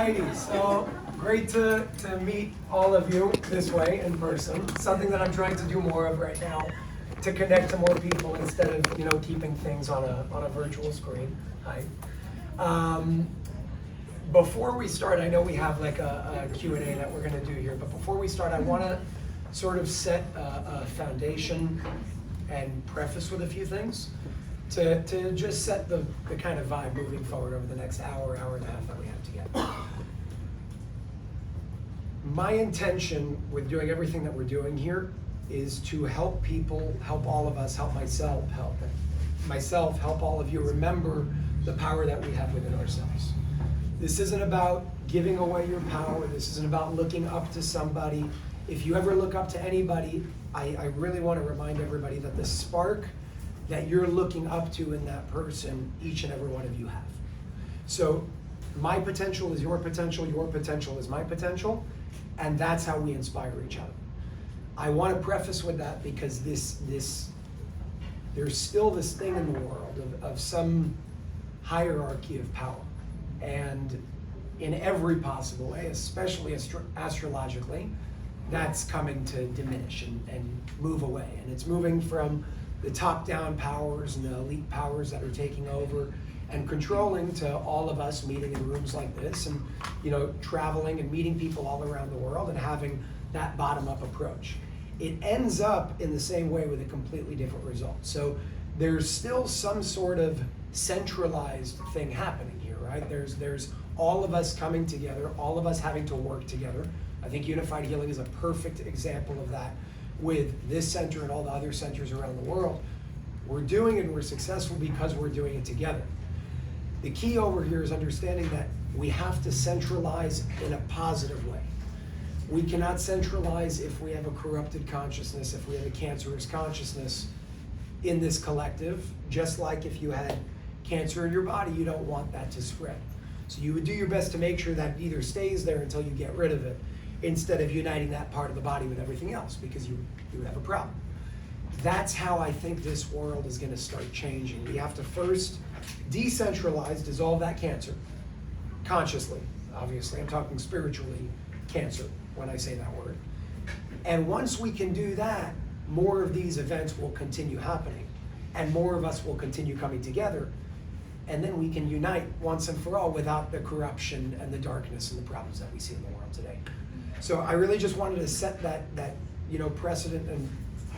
righty, so great to meet all of you this way in person. Something that I'm trying to do more of right now, to connect to more people instead of keeping things on a virtual screen. Hi. Before we start, I know we have like a Q&A that we're going to do here, but before we start, I want to sort of set a foundation and preface with a few things to just set the kind of vibe moving forward over the next hour and a half that we have together. My intention with doing everything that we're doing here is to help people, help all of us, help myself, help all of you remember the power that we have within ourselves. This isn't about giving away your power. This isn't about looking up to somebody. If you ever look up to anybody, I really want to remind everybody that the spark that you're looking up to in that person, each and every one of you have. So my potential is your potential is my potential, and that's how we inspire each other. I want to preface with that because there's still this thing in the world of some hierarchy of power. And in every possible way, especially astrologically, that's coming to diminish and move away. And it's moving from the top-down powers and the elite powers that are taking over and controlling to all of us meeting in rooms like this and traveling and meeting people all around the world and having that bottom-up approach. It ends up in the same way with a completely different result. So there's still some sort of centralized thing happening here, right? There's all of us coming together, all of us having to work together. I think Unifyd Healing is a perfect example of that with this center and all the other centers around the world. We're doing it and we're successful because we're doing it together. The key over here is understanding that we have to centralize in a positive way. We cannot centralize if we have a corrupted consciousness, if we have a cancerous consciousness in this collective. Just like if you had cancer in your body, you don't want that to spread. So you would do your best to make sure that it either stays there until you get rid of it, instead of uniting that part of the body with everything else, because you would have a problem. That's how I think this world is going to start changing. We have to first decentralize, dissolve that cancer, consciously, obviously. I'm talking spiritually cancer when I say that word. And once we can do that, more of these events will continue happening, and more of us will continue coming together, and then we can unite once and for all without the corruption and the darkness and the problems that we see in the world today. So I really just wanted to set that precedent and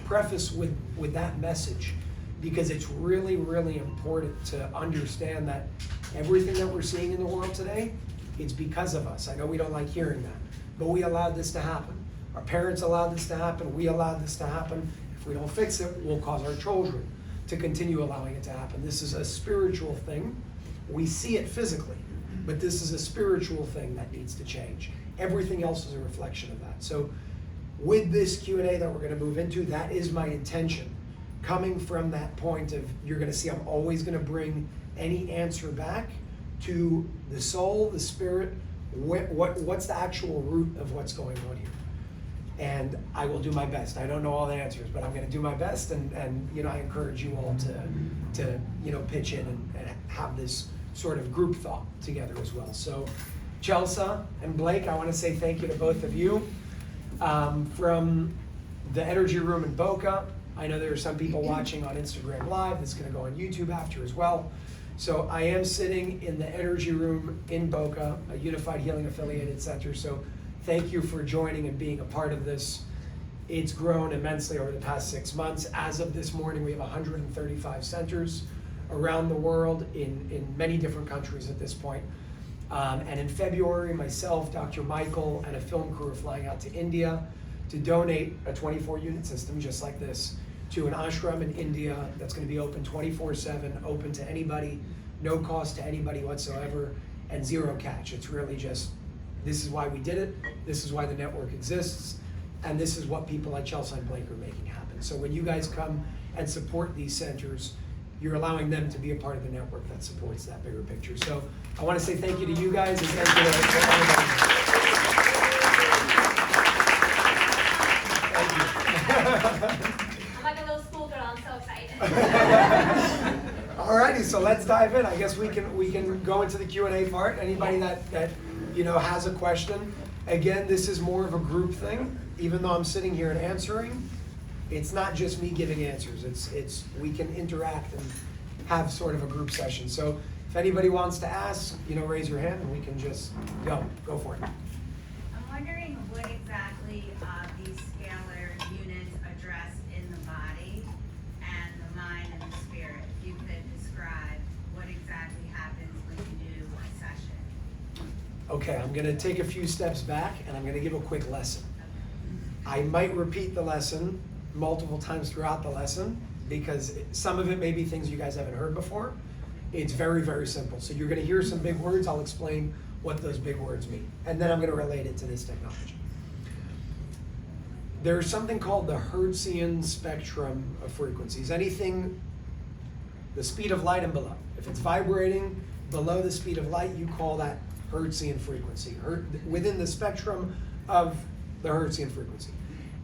preface with that message, because it's really, really important to understand that everything that we're seeing in the world today, it's because of us. I know we don't like hearing that, but we allowed this to happen. Our parents allowed this to happen. We allowed this to happen. If we don't fix it, we'll cause our children to continue allowing it to happen. This is a spiritual thing. We see it physically, but this is a spiritual thing that needs to change. Everything else is a reflection of that. So with this Q&A that we're going to move into, that is my intention. Coming from that point of, you're going to see I'm always going to bring any answer back to the soul, the spirit, what's the actual root of what's going on here. And I will do my best. I don't know all the answers, but I'm going to do my best, and I encourage you all to pitch in and have this sort of group thought together as well. So Chelsea and Blake, I want to say thank you to both of you. From the Energy Room in Boca, I know there are some people watching on Instagram Live. That's going to go on YouTube after as well. So I am sitting in the Energy Room in Boca, a Unifyd Healing affiliated center. So thank you for joining and being a part of this. It's grown immensely over the past 6 months. As of this morning, we have 135 centers around the world in many different countries at this point. And in February, myself, Dr. Michael, and a film crew are flying out to India to donate a 24-unit system just like this to an ashram in India that's going to be open 24/7, open to anybody, no cost to anybody whatsoever, and zero catch. It's really just, this is why we did it, this is why the network exists, and this is what people like Chelsea and Blake are making happen. So when you guys come and support these centers, you're allowing them to be a part of the network that supports that bigger picture. So I want to say thank you to you guys, and thank you to everybody. Thank you. I'm like a little schoolgirl, I'm so excited. Alrighty, so let's dive in. I guess we can go into the Q&A part. Anybody that has a question. Again, this is more of a group thing. Even though I'm sitting here and answering, it's not just me giving answers. It's we can interact and have sort of a group session. So if anybody wants to ask, raise your hand and we can just go for it. I'm wondering what exactly these scalar units address in the body and the mind and the spirit. If you could describe what exactly happens when you do a session. Okay, I'm going to take a few steps back and I'm going to give a quick lesson. I might repeat the lesson multiple times throughout the lesson because some of it may be things you guys haven't heard before. It's very, very simple. So you're going to hear some big words. I'll explain what those big words mean. And then I'm going to relate it to this technology. There's something called the Hertzian spectrum of frequencies. Anything, the speed of light and below. If it's vibrating below the speed of light, you call that Hertzian frequency. Within the spectrum of the Hertzian frequency.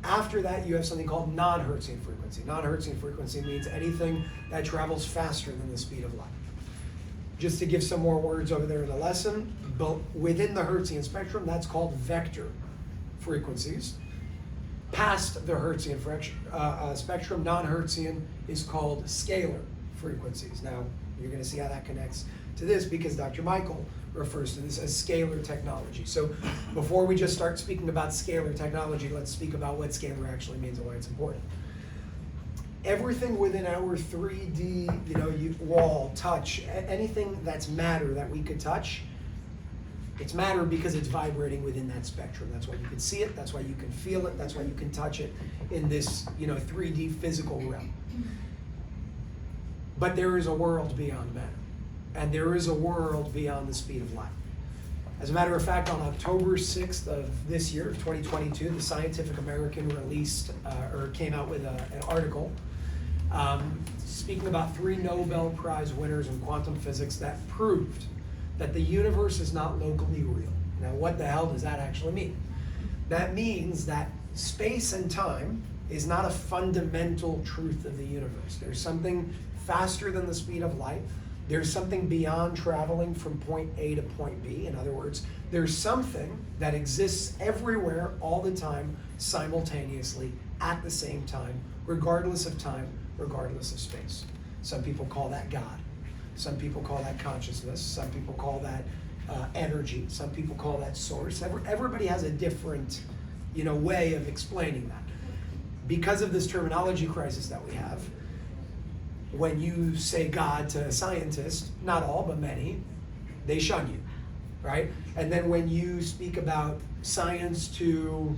After that, you have something called non-Hertzian frequency. Non-Hertzian frequency means anything that travels faster than the speed of light. Just to give some more words over there in the lesson, but within the Hertzian spectrum, that's called vector frequencies. Past the Hertzian spectrum, non-Hertzian is called scalar frequencies. Now, you're going to see how that connects to this because Dr. Michael refers to this as scalar technology. So before we just start speaking about scalar technology, let's speak about what scalar actually means and why it's important. Everything within our 3D, wall, touch, anything that's matter that we could touch, it's matter because it's vibrating within that spectrum. That's why you can see it, that's why you can feel it, that's why you can touch it in this, 3D physical realm. But there is a world beyond matter. And there is a world beyond the speed of light. As a matter of fact, on October 6th of this year, 2022, the Scientific American came out with an article speaking about 3 Nobel Prize winners in quantum physics that proved that the universe is not locally real. Now, what the hell does that actually mean? That means that space and time is not a fundamental truth of the universe. There's something faster than the speed of light. There's something beyond traveling from point A to point B. In other words, there's something that exists everywhere all the time, simultaneously, at the same time, regardless of time, regardless of space. Some people call that God. Some people call that consciousness. Some people call that energy. Some people call that source. Everybody has a different, way of explaining that. Because of this terminology crisis that we have, when you say God to a scientist, not all, but many, they shun you, right? And then when you speak about science to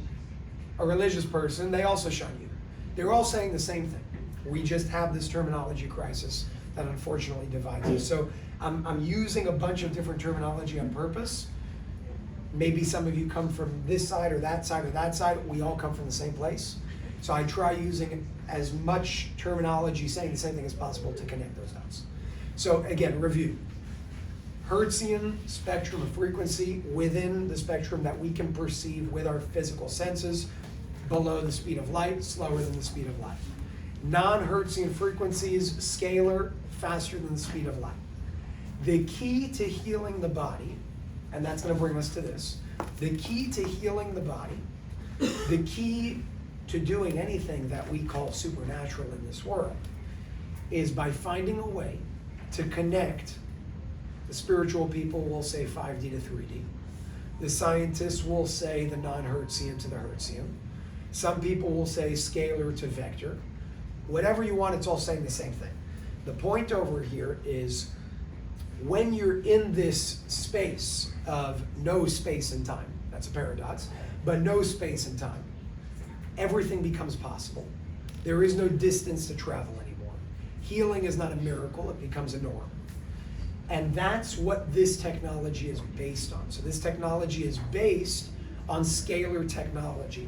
a religious person, they also shun you. They're all saying the same thing. We just have this terminology crisis that unfortunately divides us. So I'm using a bunch of different terminology on purpose. Maybe some of you come from this side or that side or that side. We all come from the same place. So I try using as much terminology saying the same thing as possible to connect those dots. So again, review. Hertzian spectrum of frequency within the spectrum that we can perceive with our physical senses, below the speed of light, slower than the speed of light. Non-Hertzian frequencies, scalar, faster than the speed of light. The key to healing the body, and that's going to bring us to this, the key to healing the body, the key to doing anything that we call supernatural in this world is by finding a way to connect. The spiritual people will say 5D to 3D. The scientists will say the non-Hertzian to the Hertzian. Some people will say scalar to vector. Whatever you want, it's all saying the same thing. The point over here is when you're in this space of no space and time, that's a paradox, but no space and time, everything becomes possible. There is no distance to travel anymore. Healing is not a miracle, it becomes a norm. And that's what this technology is based on. So this technology is based on scalar technology.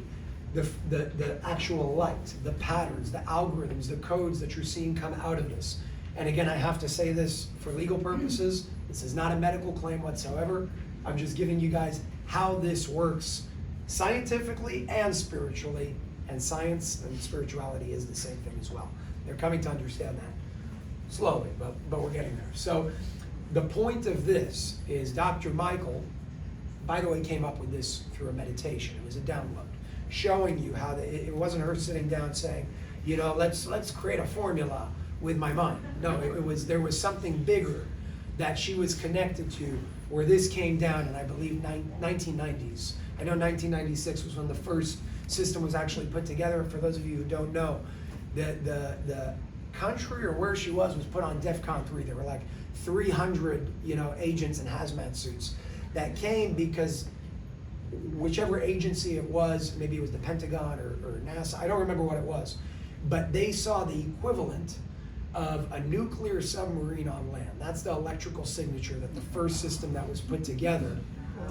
The actual light, the patterns, the algorithms, the codes that you're seeing come out of this. And again, I have to say this for legal purposes. This is not a medical claim whatsoever. I'm just giving you guys how this works scientifically and spiritually, and science and spirituality is the same thing as well. They're coming to understand that. slowly, but we're getting there. So the point of this is Dr. Michael, by the way, came up with this through a meditation. It was a download, showing you how it wasn't her sitting down saying, you know, let's create a formula with my mind. No, there was something bigger that she was connected to, where this came down in, I believe, 1990s. I know 1996 was when the first system was actually put together. For those of you who don't know, the country or where she was put on DEFCON 3. There were like 300, agents in hazmat suits that came because whichever agency it was, maybe it was the Pentagon or NASA, I don't remember what it was, but they saw the equivalent of a nuclear submarine on land. That's the electrical signature that the first system that was put together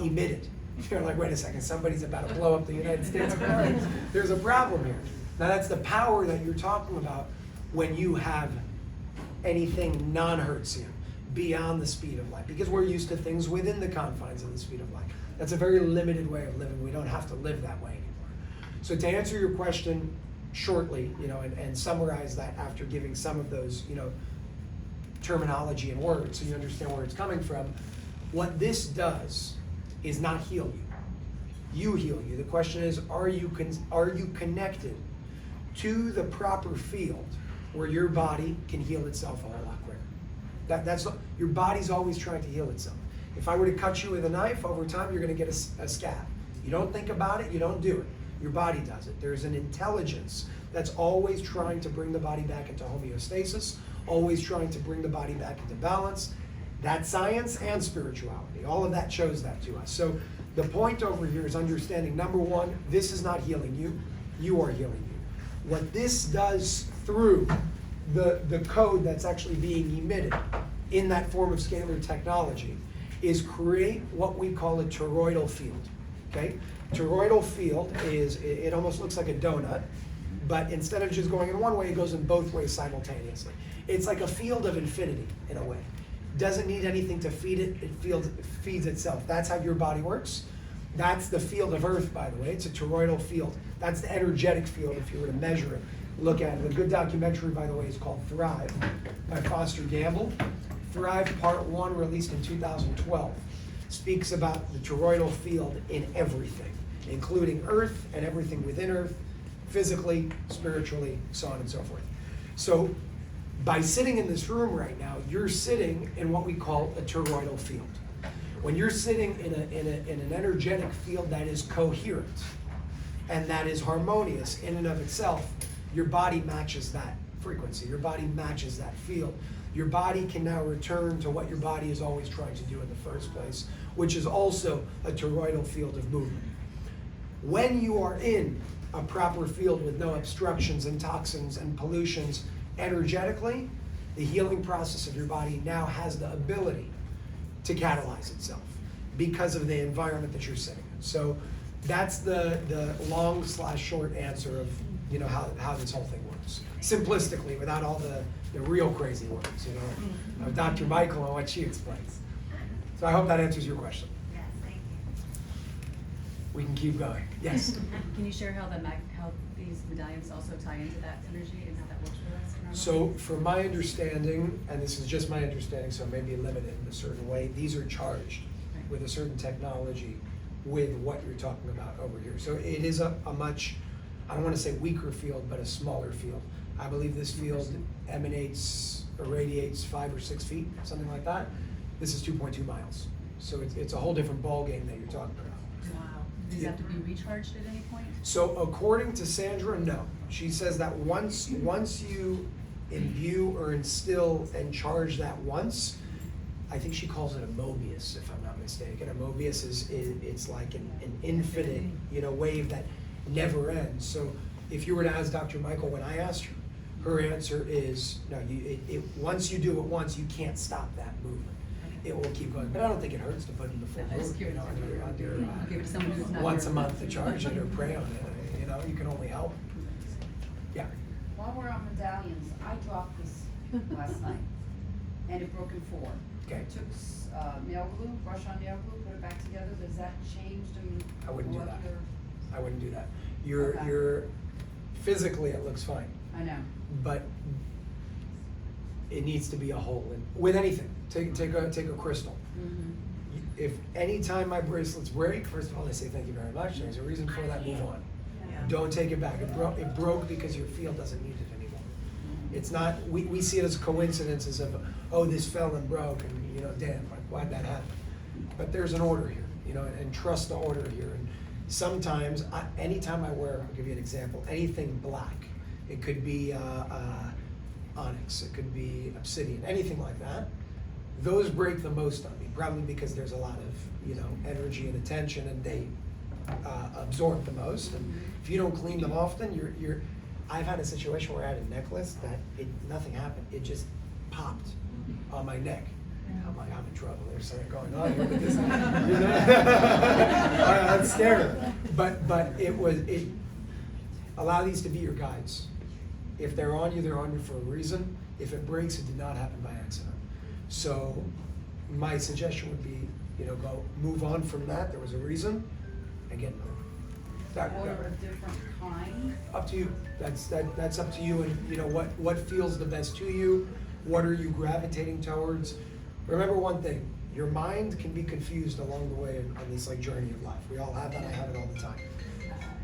emitted. You're like, wait a second, somebody's about to blow up the United States of America. There's a problem here. Now that's the power that you're talking about when you have anything non-Hertzian, beyond the speed of light, because we're used to things within the confines of the speed of light. That's a very limited way of living. We don't have to live that way anymore. So to answer your question shortly, and summarize that after giving some of those, terminology and words so you understand where it's coming from, what this does is not heal you. You heal you. The question is, are you connected to the proper field where your body can heal itself a whole lot quicker? Your body's always trying to heal itself. If I were to cut you with a knife, over time you're going to get a scab. You don't think about it, you don't do it. Your body does it. There's an intelligence that's always trying to bring the body back into homeostasis, always trying to bring the body back into balance. That's science and spirituality. All of that shows that to us. So the point over here is understanding, number one, this is not healing you. You are healing you. What this does through the code that's actually being emitted in that form of scalar technology is create what we call a toroidal field. Okay? Toroidal field it almost looks like a donut, but instead of just going in one way, it goes in both ways simultaneously. It's like a field of infinity in a way. Doesn't need anything to feed it, it feeds itself. That's how your body works. That's the field of Earth, by the way. It's a toroidal field. That's the energetic field if you were to measure it, look at it. A good documentary, by the way, is called Thrive by Foster Gamble. Thrive Part 1, released in 2012, speaks about the toroidal field in everything, including Earth and everything within Earth, physically, spiritually, so on and so forth. So by sitting in this room right now, you're sitting in what we call a toroidal field. When you're sitting in an energetic field that is coherent and that is harmonious in and of itself, your body matches that frequency. Your body matches that field. Your body can now return to what your body is always trying to do in the first place, which is also a toroidal field of movement. When you are in a proper field with no obstructions and toxins and pollutions energetically, the healing process of your body now has the ability to catalyze itself because of the environment that you're sitting in. So that's the long/short answer of how this whole thing works. Simplistically, without all the real crazy words, of Dr. Michael and what she explains. So I hope that answers your question. Yes, thank you. We can keep going. Yes? Can you share how these medallions also tie into that energy and how that works for us in our So lives? from my understanding, and this is just my understanding, so it may be limited in a certain way, these are charged with a certain technology with what you're talking about over here. So it is a much, I don't want to say weaker field, but a smaller field. I believe this field emanates or radiates 5 or 6 feet, something like that. This is 2.2 miles. So it's a whole different ball game that you're talking about. Wow. Does it have to be recharged at any point? So according to Sandra, no. She says that once you imbue or instill and charge that once, I think she calls it a Mobius, if I'm not mistaken. A Mobius it's like an infinite, wave that never ends. So if you were to ask Dr. Michael when I asked her answer is no. Once you do it once, you can't stop that movement. It will keep going. But I don't think it hurts to put in the full I was mood, curious. under Give it to someone who's not once a your- month to charge it or pray on it. You can only help. Yeah. While we're on medallions, I dropped this last night, and it broke in 4. Okay. I took nail glue, brush on nail glue, put it back together. Does that change the I wouldn't do that. molecular? I wouldn't do that. Okay. You're physically it looks fine, I know. but it needs to be a whole. And with anything, take a crystal. If any time my bracelets break, first of all, I say thank you very much. There's a reason for that. Move on. Don't take it back. It broke because your field doesn't need it anymore. It's not. We see it as coincidences of, oh, this fell and broke, and damn, like why'd that happen? But there's an order here, and trust the order here. And sometimes, anytime I wear, I'll give you an example. Anything black. It could be onyx. It could be obsidian. Anything like that. Those break the most on me, probably because there's a lot of energy and attention, and they absorb the most. And if you don't clean them often, you're. I've had a situation where I had a necklace that nothing happened. It just popped on my neck. I'm like, I'm in trouble. There's something going on here with this. I'm scared. But it. Allow these to be your guides. If they're on you for a reason. If it breaks, it did not happen by accident. So my suggestion would be, go move on from that. There was a reason. Again, Order a different kind. up to you. That's up to you, and what feels the best to you. What are you gravitating towards? Remember one thing: your mind can be confused along the way on this journey of life. We all have that. I have it all the time.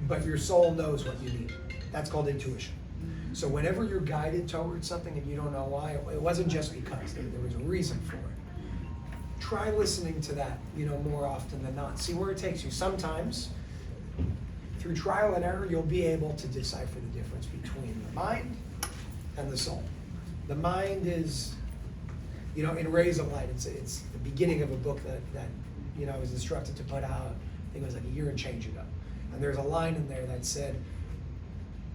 But your soul knows what you need. That's called intuition. So whenever you're guided towards something and you don't know why, it wasn't just because there was a reason for it. Try listening to that, more often than not. See where it takes you. Sometimes, through trial and error, you'll be able to decipher the difference between the mind and the soul. The mind is, in Rays of Light, it's the beginning of a book that I was instructed to put out, I think it was like a year and change ago. And there's a line in there that said,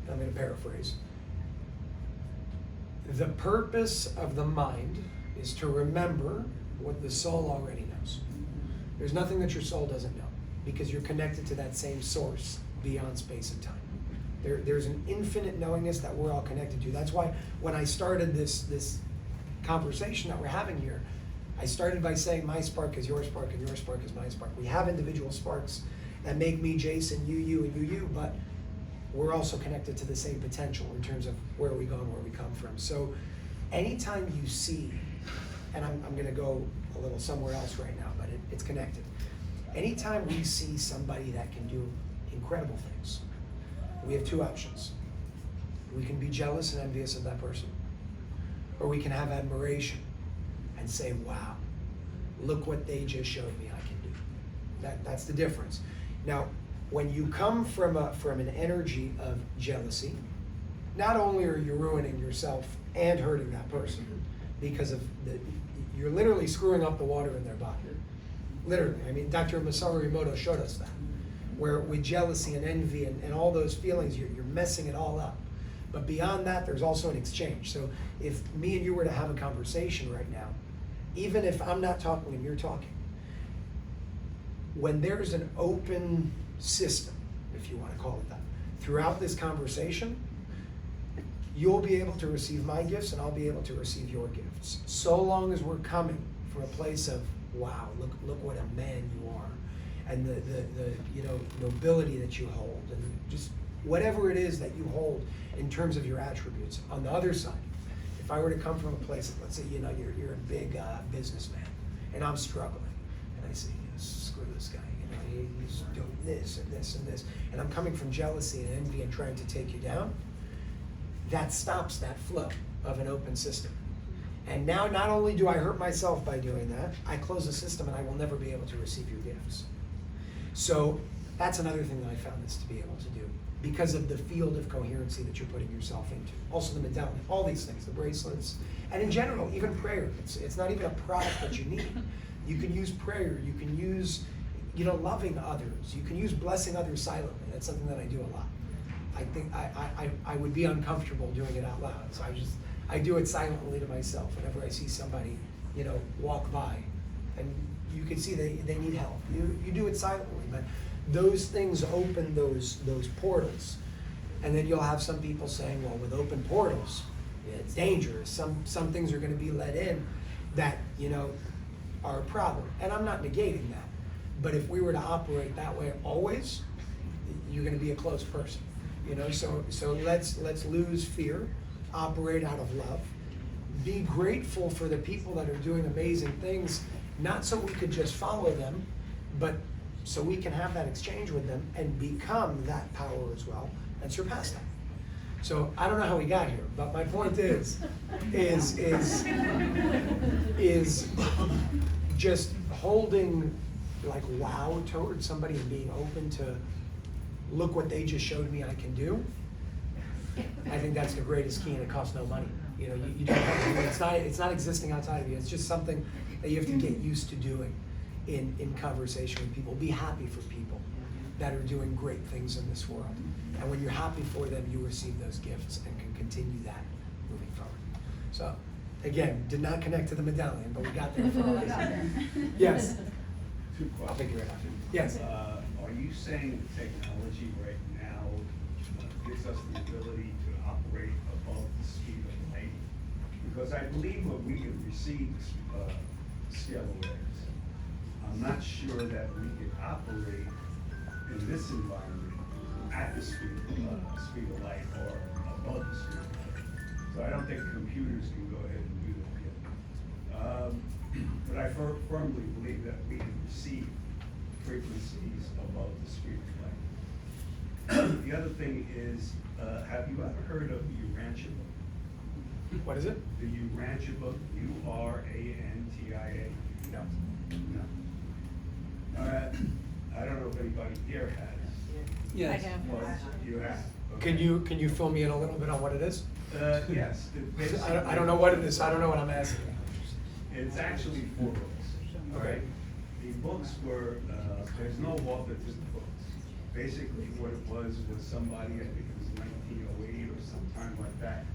I'm going to paraphrase, the purpose of the mind is to remember what the soul already knows. There's nothing that your soul doesn't know because you're connected to that same source beyond space and time. There's an infinite knowingness that we're all connected to. That's why when I started this conversation that we're having here, I started by saying my spark is your spark and your spark is my spark. We have individual sparks that make me Jason, you, and you, but we're also connected to the same potential in terms of where we go and where we come from. So anytime you see, and I'm going to go a little somewhere else right now, but it's connected. Anytime we see somebody that can do incredible things, we have two options. We can be jealous and envious of that person, or we can have admiration and say, wow, look what they just showed me I can do. That's the difference. Now, when you come from an energy of jealousy, not only are you ruining yourself and hurting that person, because you're literally screwing up the water in their body. Literally. I mean, Dr. Masaru Emoto showed us that, where with jealousy and envy and all those feelings, you're messing it all up. But beyond that, there's also an exchange. So if me and you were to have a conversation right now, even if I'm not talking and you're talking, when there's an open system, if you want to call it that, throughout this conversation, you'll be able to receive my gifts and I'll be able to receive your gifts. So long as we're coming from a place of, wow, look what a man you are, and the nobility that you hold, and just whatever it is that you hold in terms of your attributes. On the other side, if I were to come from a place, let's say you're a big businessman, and I'm struggling, and I say, screw this guy, he's doing this and this and this, and I'm coming from jealousy and envy and trying to take you down, that stops that flow of an open system. And now not only do I hurt myself by doing that, I close the system and I will never be able to receive your gifts. So that's another thing that I found this to be able to do, because of the field of coherency that you're putting yourself into. Also the medallion, all these things, the bracelets, and in general, even prayer. It's not even a product that you need. You can use prayer, you can use loving others, you can use blessing others silently. That's something that I do a lot. I think I would be uncomfortable doing it out loud, so I do it silently to myself whenever I see somebody, walk by, and you can see they need help. You do it silently, but those things open those portals, and then you'll have some people saying, well, with open portals, it's dangerous. Some things are going to be let in that are a problem, and I'm not negating that. But if we were to operate that way always, you're going to be a closed person. So let's lose fear, operate out of love. be grateful for the people that are doing amazing things, not so we could just follow them, but so we can have that exchange with them and become that power as well and surpass that. So I don't know how we got here, but my point is just holding like wow towards somebody and being open to look what they just showed me I can do. I think that's the greatest key, and it costs no money. You know, you don't have to do it. It's not existing outside of you. It's just something that you have to get used to doing in conversation with people. Be happy for people that are doing great things in this world. And when you're happy for them, you receive those gifts and can continue that moving forward. So, again, did not connect to the medallion, but we got there for a reason. Yes. Two I'll pick you right questions. up. Yes. Are you saying technology right now gives us the ability to operate above the speed of light? Because I believe what we can receive scalar waves. I'm not sure that we can operate in this environment at the speed of light or above the speed of light. So I don't think computers can go ahead and do that yet. But I firmly believe that we can receive frequencies above the speed of light. The other thing is, have you ever heard of the Urantia book? What is it? The Urantia book, Urantia? No. No. I don't know if anybody here has. Yes. Well, you have. Okay. Can you fill me in a little bit on what it is? Yes. I don't know what it is. I don't know what I'm asking. It's actually 4 books. Okay. The books were, there's no author to the books. Basically, what it was somebody, I think it was 1908 or sometime like that.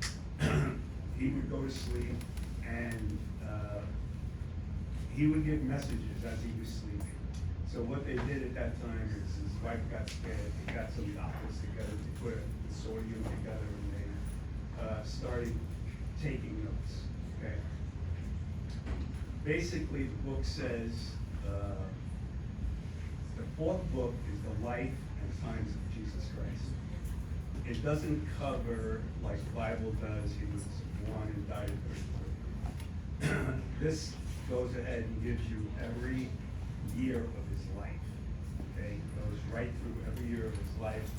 He would go to sleep and he would give messages as he was sleeping. So what they did at that time is his wife got scared. They got some doctors together to put a consortium together, and they started taking notes. Okay. Basically, the book says the 4th book is the life and times of Jesus Christ. It doesn't cover like the Bible does. He was born and died at 33. This goes ahead and gives you every year of his life. Okay, goes right through every year of his life.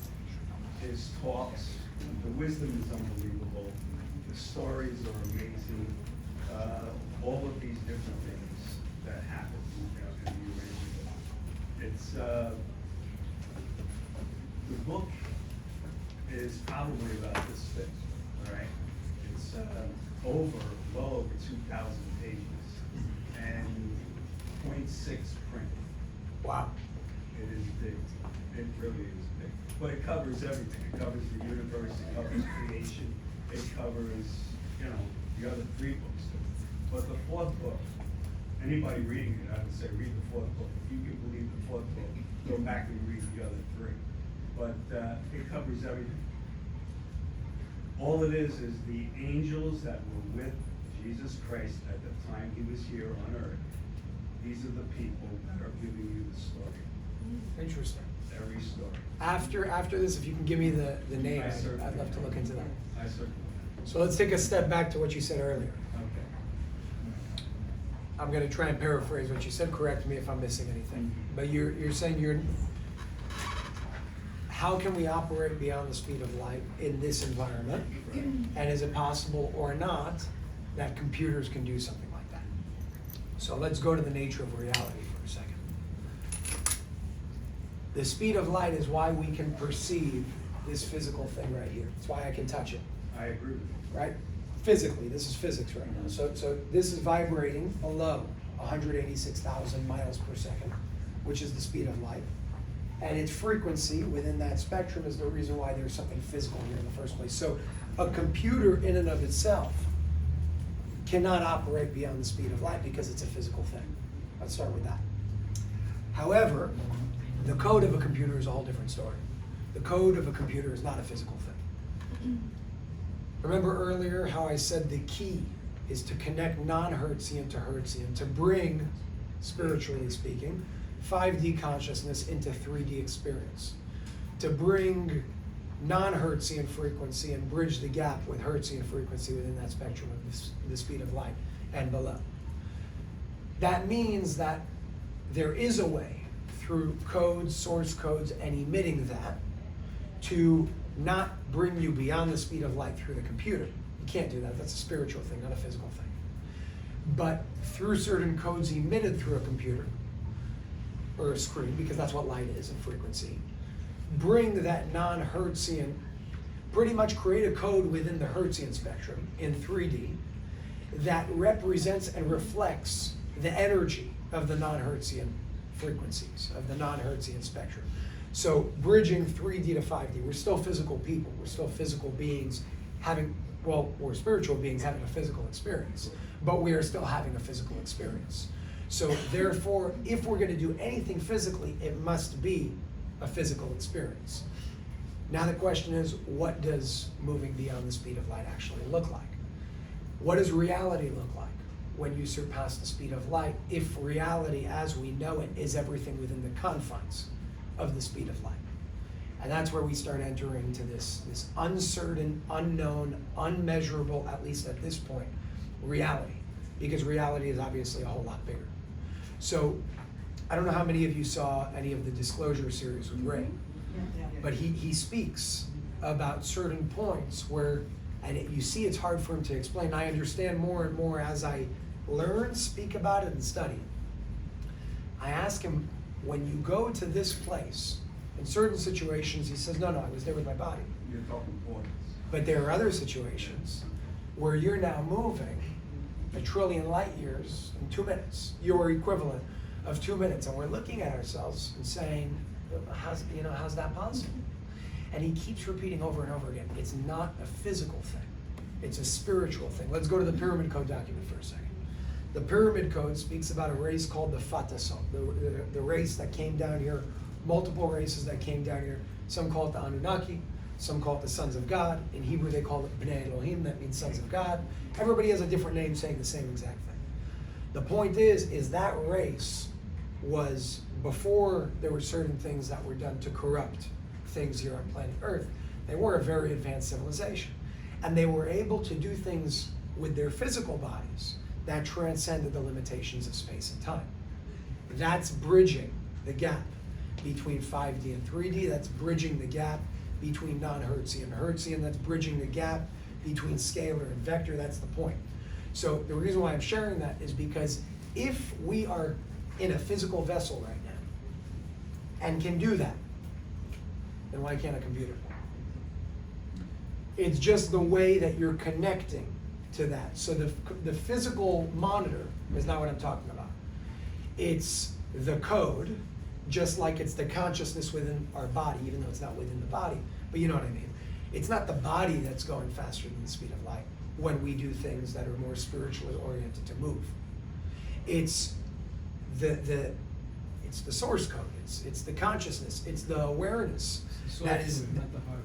His talks, the wisdom is unbelievable. The stories are amazing. All of these different things that happen in the Urantia. It's the book is probably about this thick. All right, it's well over 2,000 pages and 0.6 print. Wow. It is big. It really is big. But it covers everything. It covers the universe. It covers creation. It covers, the other 3 books. But the 4th book, anybody reading it, I would say read the 4th book. If you can believe the 4th book, go back and read the other 3. But it covers everything. All it is the angels that were with Jesus Christ at the time he was here on earth. These are the people that are giving you the story. Interesting. Every story. After this, if you can give me the name, I'd love to look into that. I certainly. So let's take a step back to what you said earlier. Okay. I'm going to try and paraphrase what you said. Correct me if I'm missing anything. But you're saying how can we operate beyond the speed of light in this environment? And is it possible or not that computers can do something like that? So let's go to the nature of reality for a second. The speed of light is why we can perceive this physical thing right here. It's why I can touch it. I agree with you. Right? Physically, this is physics right now. So this is vibrating below 186,000 miles per second, which is the speed of light. And its frequency within that spectrum is the reason why there's something physical here in the first place. So a computer in and of itself cannot operate beyond the speed of light because it's a physical thing. Let's start with that. However, the code of a computer is a whole different story. The code of a computer is not a physical thing. Remember earlier how I said the key is to connect non-Hertzian to Hertzian, to bring, spiritually speaking, 5D consciousness into 3D experience, to bring non-Hertzian frequency and bridge the gap with Hertzian frequency within that spectrum of the speed of light and below. That means that there is a way through codes, source codes, and emitting that to not bring you beyond the speed of light through the computer. You can't do that. That's a spiritual thing, not a physical thing. But through certain codes emitted through a computer or a screen, because that's what light is in frequency, bring that non-Hertzian, pretty much create a code within the Hertzian spectrum in 3D that represents and reflects the energy of the non-Hertzian frequencies, of the non-Hertzian spectrum. So bridging 3D to 5D, we're still physical people, we're still physical beings having, well, we're spiritual beings having a physical experience, but we are still having a physical experience. So therefore, if we're going to do anything physically, it must be a physical experience. Now the question is, what does moving beyond the speed of light actually look like? What does reality look like when you surpass the speed of light, if reality as we know it is everything within the confines of the speed of light? And that's where we start entering into this uncertain, unknown, unmeasurable, at least at this point, reality. Because reality is obviously a whole lot bigger. So I don't know how many of you saw any of the Disclosure series with Ray, but he speaks about certain points where, and you see it's hard for him to explain. I understand more and more as I learn, speak about it, and study. I ask him, when you go to this place, in certain situations, he says, no, I was there with my body. You're talking points. But there are other situations where you're now moving 1 trillion light years in 2 minutes, your equivalent of 2 minutes, and we're looking at ourselves and saying, how's that possible? And he keeps repeating over and over again, it's not a physical thing, it's a spiritual thing. Let's go to the Pyramid Code document for a second. The Pyramid Code speaks about a race called the Fatason, the race that came down here, multiple races that came down here. Some call it the Anunnaki, some call it the Sons of God. In Hebrew they call it Bnei Elohim, that means Sons of God. Everybody has a different name saying the same exact thing. The point is that race was before there were certain things that were done to corrupt things here on planet Earth. They were a very advanced civilization. And they were able to do things with their physical bodies that transcended the limitations of space and time. That's bridging the gap between 5D and 3D. That's bridging the gap between non-Hertzian and Hertzian. That's bridging the gap between scalar and vector. That's the point. So the reason why I'm sharing that is because if we are in a physical vessel right now and can do that, then why can't a computer? It's just the way that you're connecting to that. So the physical monitor is not what I'm talking about. It's the code, just like it's the consciousness within our body, even though it's not within the body, but you know what I mean. It's not the body that's going faster than the speed of light when we do things that are more spiritually oriented to move. It's the source code, it's the consciousness, it's the awareness. That is, not the hardware.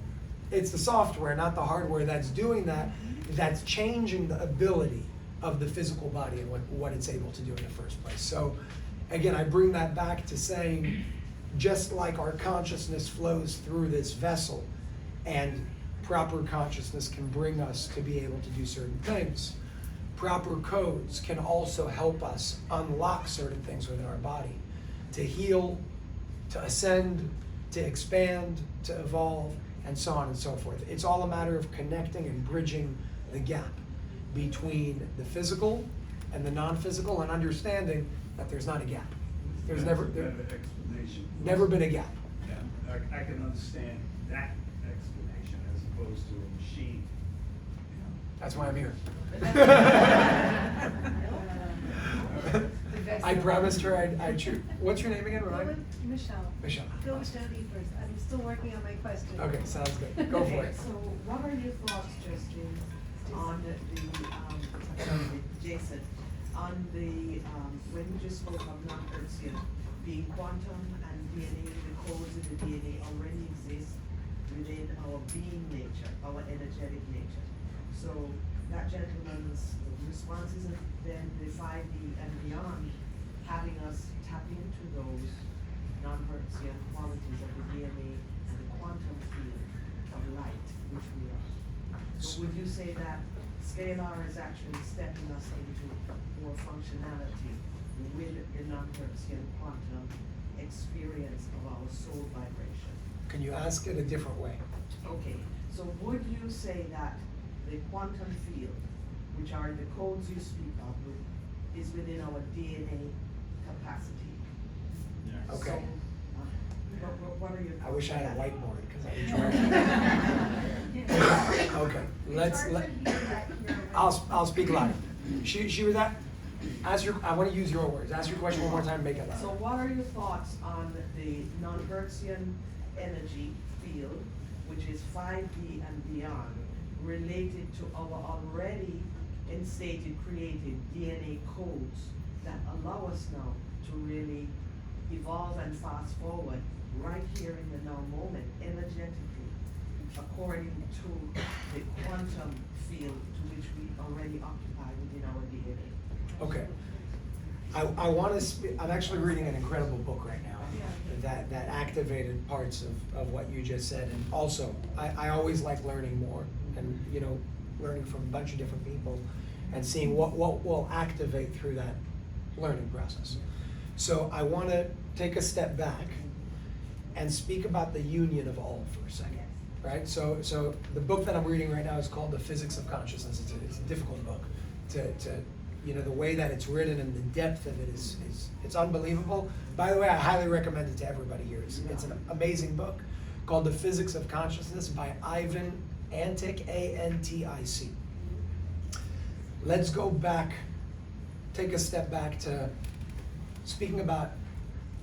it's the software, not the hardware, that's doing that, that's changing the ability of the physical body and what it's able to do in the first place. So again, I bring that back to saying, just like our consciousness flows through this vessel and proper consciousness can bring us to be able to do certain things, proper codes can also help us unlock certain things within our body to heal, to ascend, to expand, to evolve, and so on and so forth. It's all a matter of connecting and bridging the gap between the physical and the non-physical and understanding that there's not a gap. There's never been a gap. Yeah, I can understand that explanation as opposed to a machine. That's why I'm here. I promised her I'd choose. What's your name again, Remind me? Michelle. Michelle. Go study first. I'm still working on my question. Okay, sounds good. Go for it. So what are your thoughts, Justin, on Jason, on when you just spoke of non-Hertzian, being quantum and DNA, the codes in the DNA already exist within our being nature, our energetic nature. So that gentleman's response is then the 5D and beyond, having us tap into those non-Hertzian qualities of the DNA and the quantum field of light, which we are. So would you say that scalar is actually stepping us into more functionality with the non-Hertzian quantum experience of our soul vibration? Can you ask it a different way? Okay, so would you say that the quantum field, which are the codes you speak of, is within our DNA capacity? Okay. So, what are your thoughts? I wish I had a on that? whiteboard, because I would try. Okay, I'll speak louder. She was that, I want to use your words. Ask your question one more time and make it So louder. what are your thoughts on the non-Hertzian energy field, which is 5D and beyond, related to our already instated, created DNA codes that allow us now to really evolve and fast forward right here in the now moment, energetically, according to the quantum field to which we already occupy within our DNA? Okay. I want to, I'm actually reading an incredible book right now that activated parts of what you just said. And also, I always like learning more and, learning from a bunch of different people and seeing what will activate through that learning process. So I want to take a step back and speak about the union of all for a second, right? So the book that I'm reading right now is called The Physics of Consciousness. It's a difficult book the way that it's written and the depth of it is it's unbelievable. By the way, I highly recommend it to everybody here. It's an amazing book called The Physics of Consciousness by Ivan Antic, A-N-T-I-C. Let's go back, take a step back to speaking about,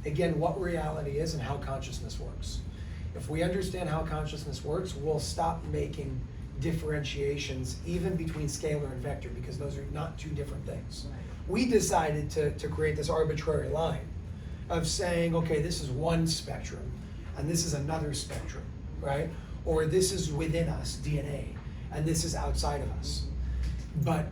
again, what reality is and how consciousness works. If we understand how consciousness works, we'll stop making differentiations even between scalar and vector, because those are not two different things. We decided to create this arbitrary line of saying, okay, this is one spectrum and this is another spectrum, right? Or this is within us, DNA, and this is outside of us. But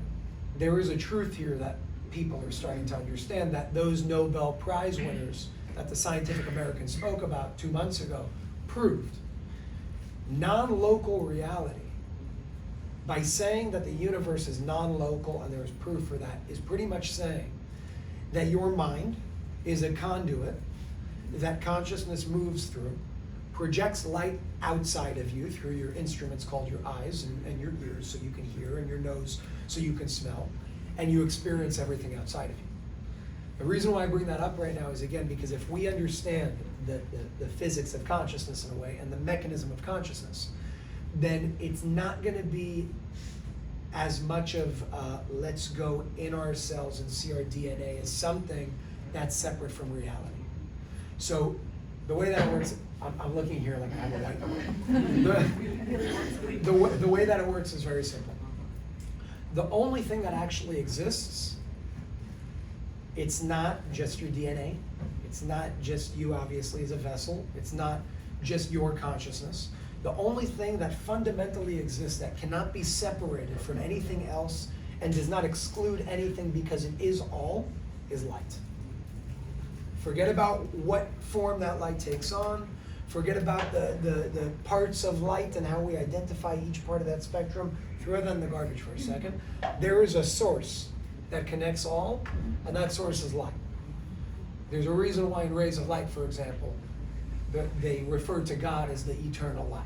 there is a truth here that people are starting to understand, that those Nobel Prize winners that the Scientific American spoke about 2 months ago proved non-local reality. By saying that the universe is non-local, and there's proof for that, is pretty much saying that your mind is a conduit that consciousness moves through, projects light outside of you through your instruments called your eyes and your ears so you can hear, and your nose so you can smell, and you experience everything outside of you. The reason why I bring that up right now is, again, because if we understand the physics of consciousness in a way, and the mechanism of consciousness, then it's not going to be as much of let's go in ourselves and see our DNA as something that's separate from reality. So the way that it works, I'm looking here like I have a whiteboard. The way that it works is very simple. The only thing that actually exists, it's not just your DNA. It's not just you, obviously, as a vessel. It's not just your consciousness. The only thing that fundamentally exists that cannot be separated from anything else and does not exclude anything because it is all, is light. Forget about what form that light takes on. Forget about the parts of light and how we identify each part of that spectrum. Throw that in the garbage for a second. There is a source that connects all, and that source is light. There's a reason why in rays of light, for example, they refer to God as the eternal light.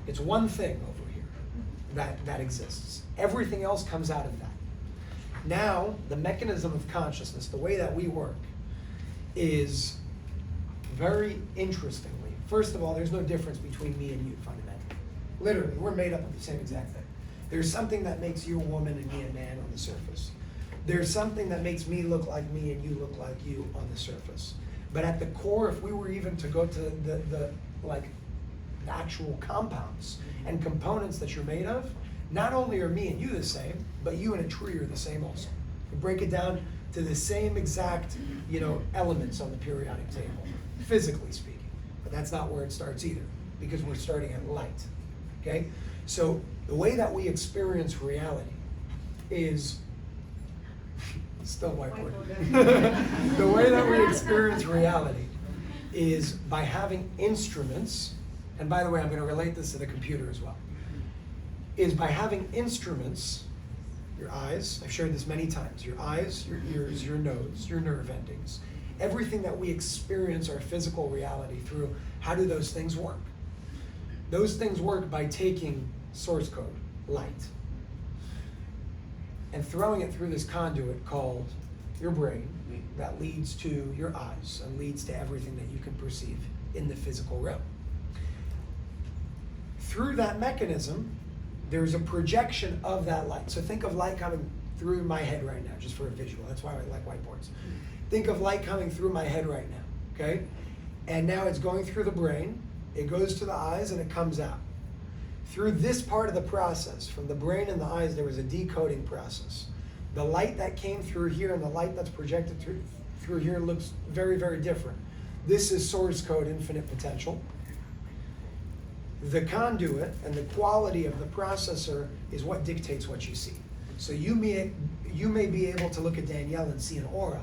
It's one thing over here that exists. Everything else comes out of that. Now, the mechanism of consciousness, the way that we work, is very interestingly, first of all, there's no difference between me and you fundamentally. Literally, we're made up of the same exact thing. There's something that makes you a woman and me a man on the surface. There's something that makes me look like me and you look like you on the surface. But at the core, if we were even to go to the actual compounds and components that you're made of, not only are me and you the same, but you and a tree are the same also. You break it down to the same exact, elements on the periodic table, physically speaking. But that's not where it starts either, because we're starting at light. Okay? So the way that we experience reality is still whiteboard. The way that we experience reality is by having instruments and by the way, I'm going to relate this to the computer as well, is by having instruments, your eyes, I've shared this many times, your eyes, your ears, your nose, your nerve endings, everything that we experience our physical reality through, how do those things work? Those things work by taking source code, light, and throwing it through this conduit called your brain that leads to your eyes and leads to everything that you can perceive in the physical realm. Through that mechanism, there's a projection of that light. So think of light coming through my head right now, just for a visual. That's why I like whiteboards. Think of light coming through my head right now, okay? And now it's going through the brain, it goes to the eyes, and it comes out. Through this part of the process, from the brain and the eyes, there was a decoding process. The light that came through here and the light that's projected through here looks very, very different. This is source code, infinite potential. The conduit and the quality of the processor is what dictates what you see. So you may be able to look at Danielle and see an aura.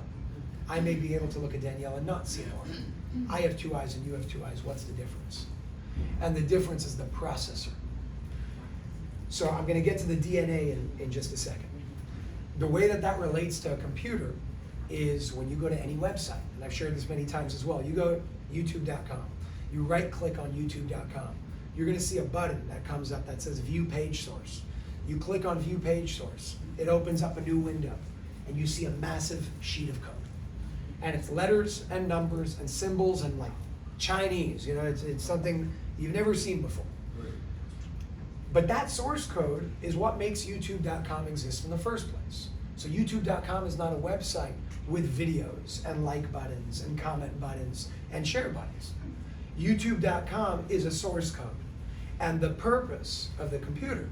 I may be able to look at Danielle and not see an aura. I have two eyes and you have two eyes. What's the difference? And the difference is the processor. So I'm going to get to the DNA in just a second. The way that relates to a computer is when you go to any website, and I've shared this many times as well. You go to youtube.com. You right click on youtube.com. You're going to see a button that comes up that says View Page Source. You click on View Page Source. It opens up a new window, and you see a massive sheet of code. And it's letters and numbers and symbols and like Chinese. You know, it's something you've never seen before. But that source code is what makes youtube.com exist in the first place. So youtube.com is not a website with videos and like buttons and comment buttons and share buttons. youtube.com is a source code. And the purpose of the computer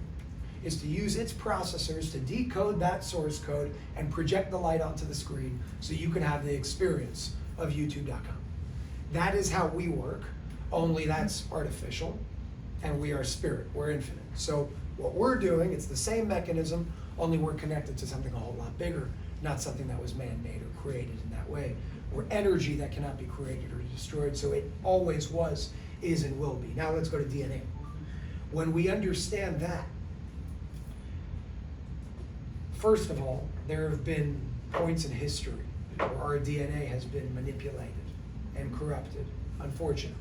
is to use its processors to decode that source code and project the light onto the screen so you can have the experience of youtube.com. That is how we work, only that's artificial, and we are spirit, we're infinite. So what we're doing, it's the same mechanism, only we're connected to something a whole lot bigger, not something that was man-made or created in that way. We're energy that cannot be created or destroyed, so it always was, is, and will be. Now let's go to DNA. When we understand that, first of all, there have been points in history where our DNA has been manipulated and corrupted, unfortunately.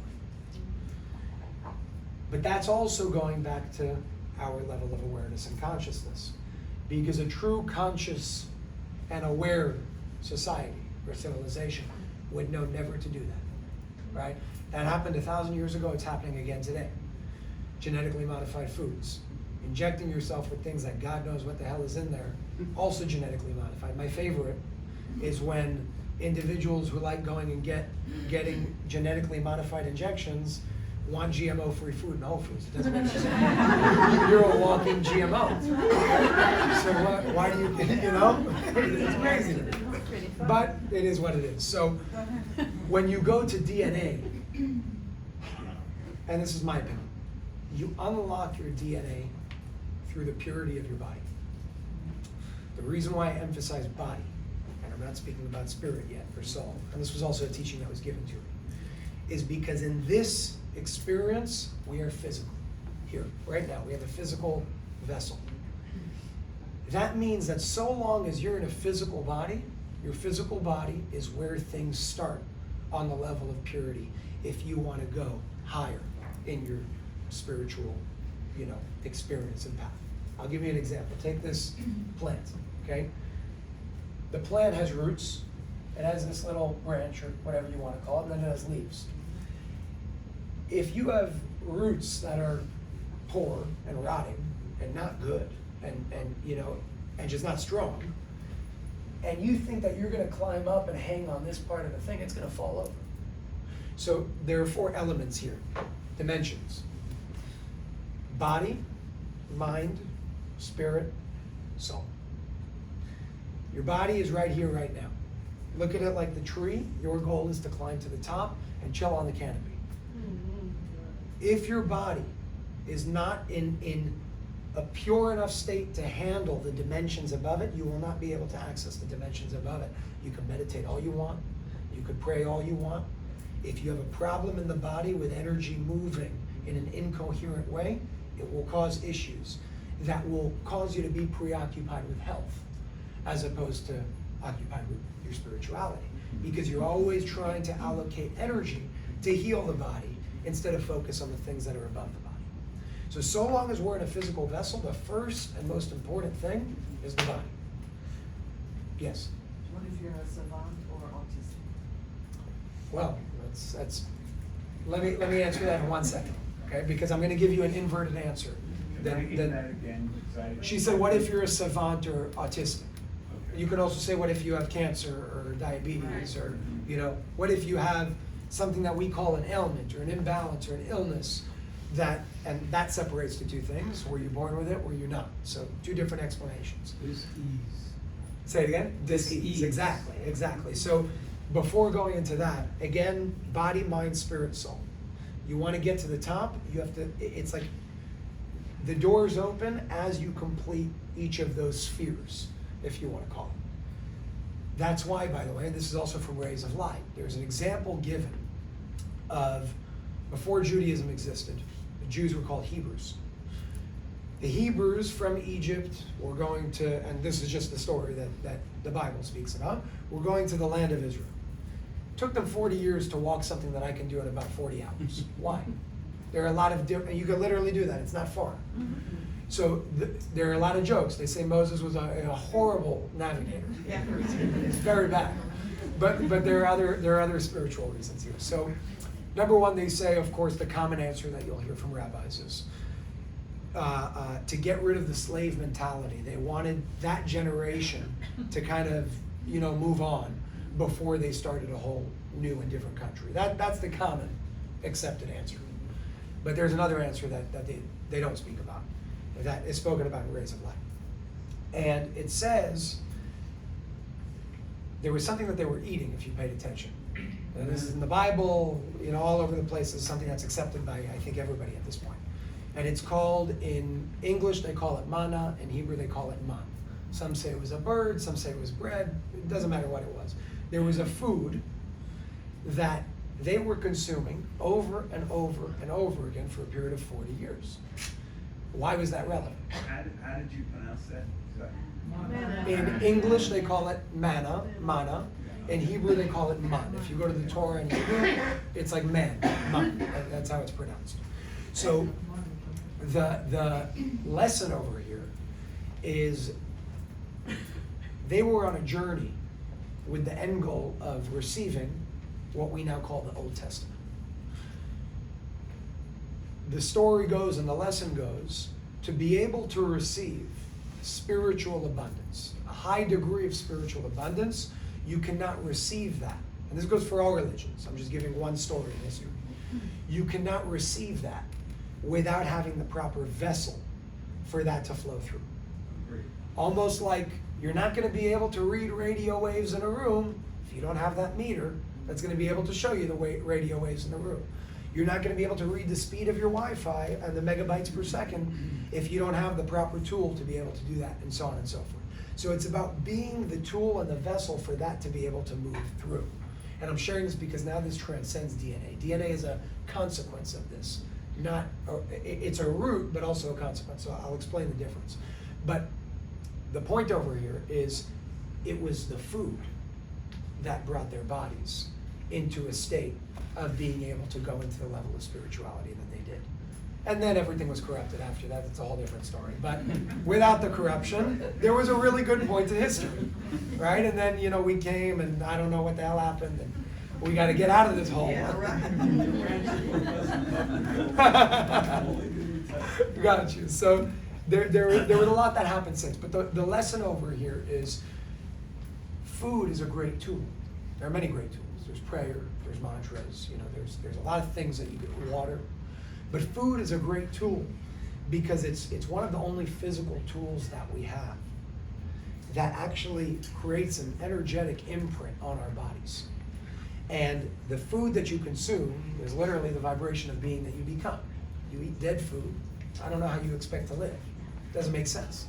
But that's also going back to our level of awareness and consciousness. Because a true conscious and aware society or civilization would know never to do that, right? That happened 1,000 years ago, it's happening again today. Genetically modified foods. Injecting yourself with things that God knows what the hell is in there, also genetically modified. My favorite is when individuals who like going and getting genetically modified injections want GMO-free food in Whole Foods. It doesn't make sense. You're a walking GMO. So why do you know? It's crazy. But it is what it is. So when you go to DNA, and this is my opinion, you unlock your DNA through the purity of your body. The reason why I emphasize body, and I'm not speaking about spirit yet, or soul, and this was also a teaching that was given to me, is because in this experience, we are physical. Here, right now, we have a physical vessel. That means that so long as you're in a physical body, your physical body is where things start on the level of purity if you want to go higher in your spiritual, experience and path. I'll give you an example. Take this plant, okay? The plant has roots. It has this little branch or whatever you want to call it, and then it has leaves. If you have roots that are poor and rotting and not good and just not strong, and you think that you're going to climb up and hang on this part of the thing, it's going to fall over. So there are 4 elements here, dimensions: body, mind, spirit, soul. Your body is right here, right now. Look at it like the tree. Your goal is to climb to the top and chill on the canopy. If your body is not in a pure enough state to handle the dimensions above it, you will not be able to access the dimensions above it. You can meditate all you want. You could pray all you want. If you have a problem in the body with energy moving in an incoherent way, it will cause issues that will cause you to be preoccupied with health as opposed to occupied with your spirituality. Because you're always trying to allocate energy to heal the body instead of focus on the things that are above the body. So long as we're in a physical vessel, the first and most important thing is the body. Yes? What if you're a savant or autistic? Well, let me answer that in 1 second, okay? Because I'm going to give you an inverted answer. Can I hear that again? She said, what if you're a savant or autistic? Okay. You can also say, what if you have cancer or diabetes, or, what if you have something that we call an ailment or an imbalance or an illness, and that separates the two things. Were you born with it, were you not? So 2 different explanations. Dis-ease. Say it again? Dis-ease. Exactly. So before going into that, again, body, mind, spirit, soul. You want to get to the top, you have to, it's like the doors open as you complete each of those spheres, if you want to call it. That's why, by the way, and this is also from Rays of Light, there's an example given of before Judaism existed, the Jews were called Hebrews. The Hebrews from Egypt were going to, and this is just the story that the Bible speaks about, were going to the land of Israel. It took them 40 years to walk something that I can do in about 40 hours. Why? There are a lot of different, you can literally do that, it's not far. So there are a lot of jokes. They say Moses was a horrible navigator. Yeah. It's very bad. But there are other spiritual reasons here. So number one, they say, of course, the common answer that you'll hear from rabbis is to get rid of the slave mentality. They wanted that generation to kind of, move on before they started a whole new and different country. That's the common accepted answer. But there's another answer that they don't speak about, that is spoken about in Rays of Light. And it says there was something that they were eating, if you paid attention. And this is in the Bible, all over the place. It's something that's accepted by, I think, everybody at this point. And it's called, in English, they call it manna. In Hebrew, they call it man. Some say it was a bird, some say it was bread. It doesn't matter what it was. There was a food that they were consuming over and over and over again for a period of 40 years. Why was that relevant? How did you pronounce that? In English, they call it manna. In Hebrew, they call it man. If you go to the Torah in Hebrew, it's like man. That's how it's pronounced. So the lesson over here is they were on a journey with the end goal of receiving what we now call the Old Testament. The story goes and the lesson goes, to be able to receive spiritual abundance, a high degree of spiritual abundance, you cannot receive that. And this goes for all religions. I'm just giving one story in history. You cannot receive that without having the proper vessel for that to flow through. Almost like you're not going to be able to read radio waves in a room if you don't have that meter that's going to be able to show you the radio waves in the room. You're not going to be able to read the speed of your Wi-Fi and the megabytes per second if you don't have the proper tool to be able to do that, and so on and so forth. So it's about being the tool and the vessel for that to be able to move through. And I'm sharing this because now this transcends DNA. DNA is a consequence of this. It's a root, but also a consequence. So I'll explain the difference. But the point over here is it was the food that brought their bodies into a state of being able to go into the level of spirituality that they did. And then everything was corrupted after that. It's a whole different story. But without the corruption, there was a really good point to history, right? And then, we came and I don't know what the hell happened, and we got to get out of this hole. Yeah, right. Got you. So there was a lot that happened since. But the lesson over here is food is a great tool. There are many great tools. There's prayer, there's mantras, there's a lot of things that you get, water. But food is a great tool because it's one of the only physical tools that we have that actually creates an energetic imprint on our bodies. And the food that you consume is literally the vibration of being that you become. You eat dead food, I don't know how you expect to live. It doesn't make sense.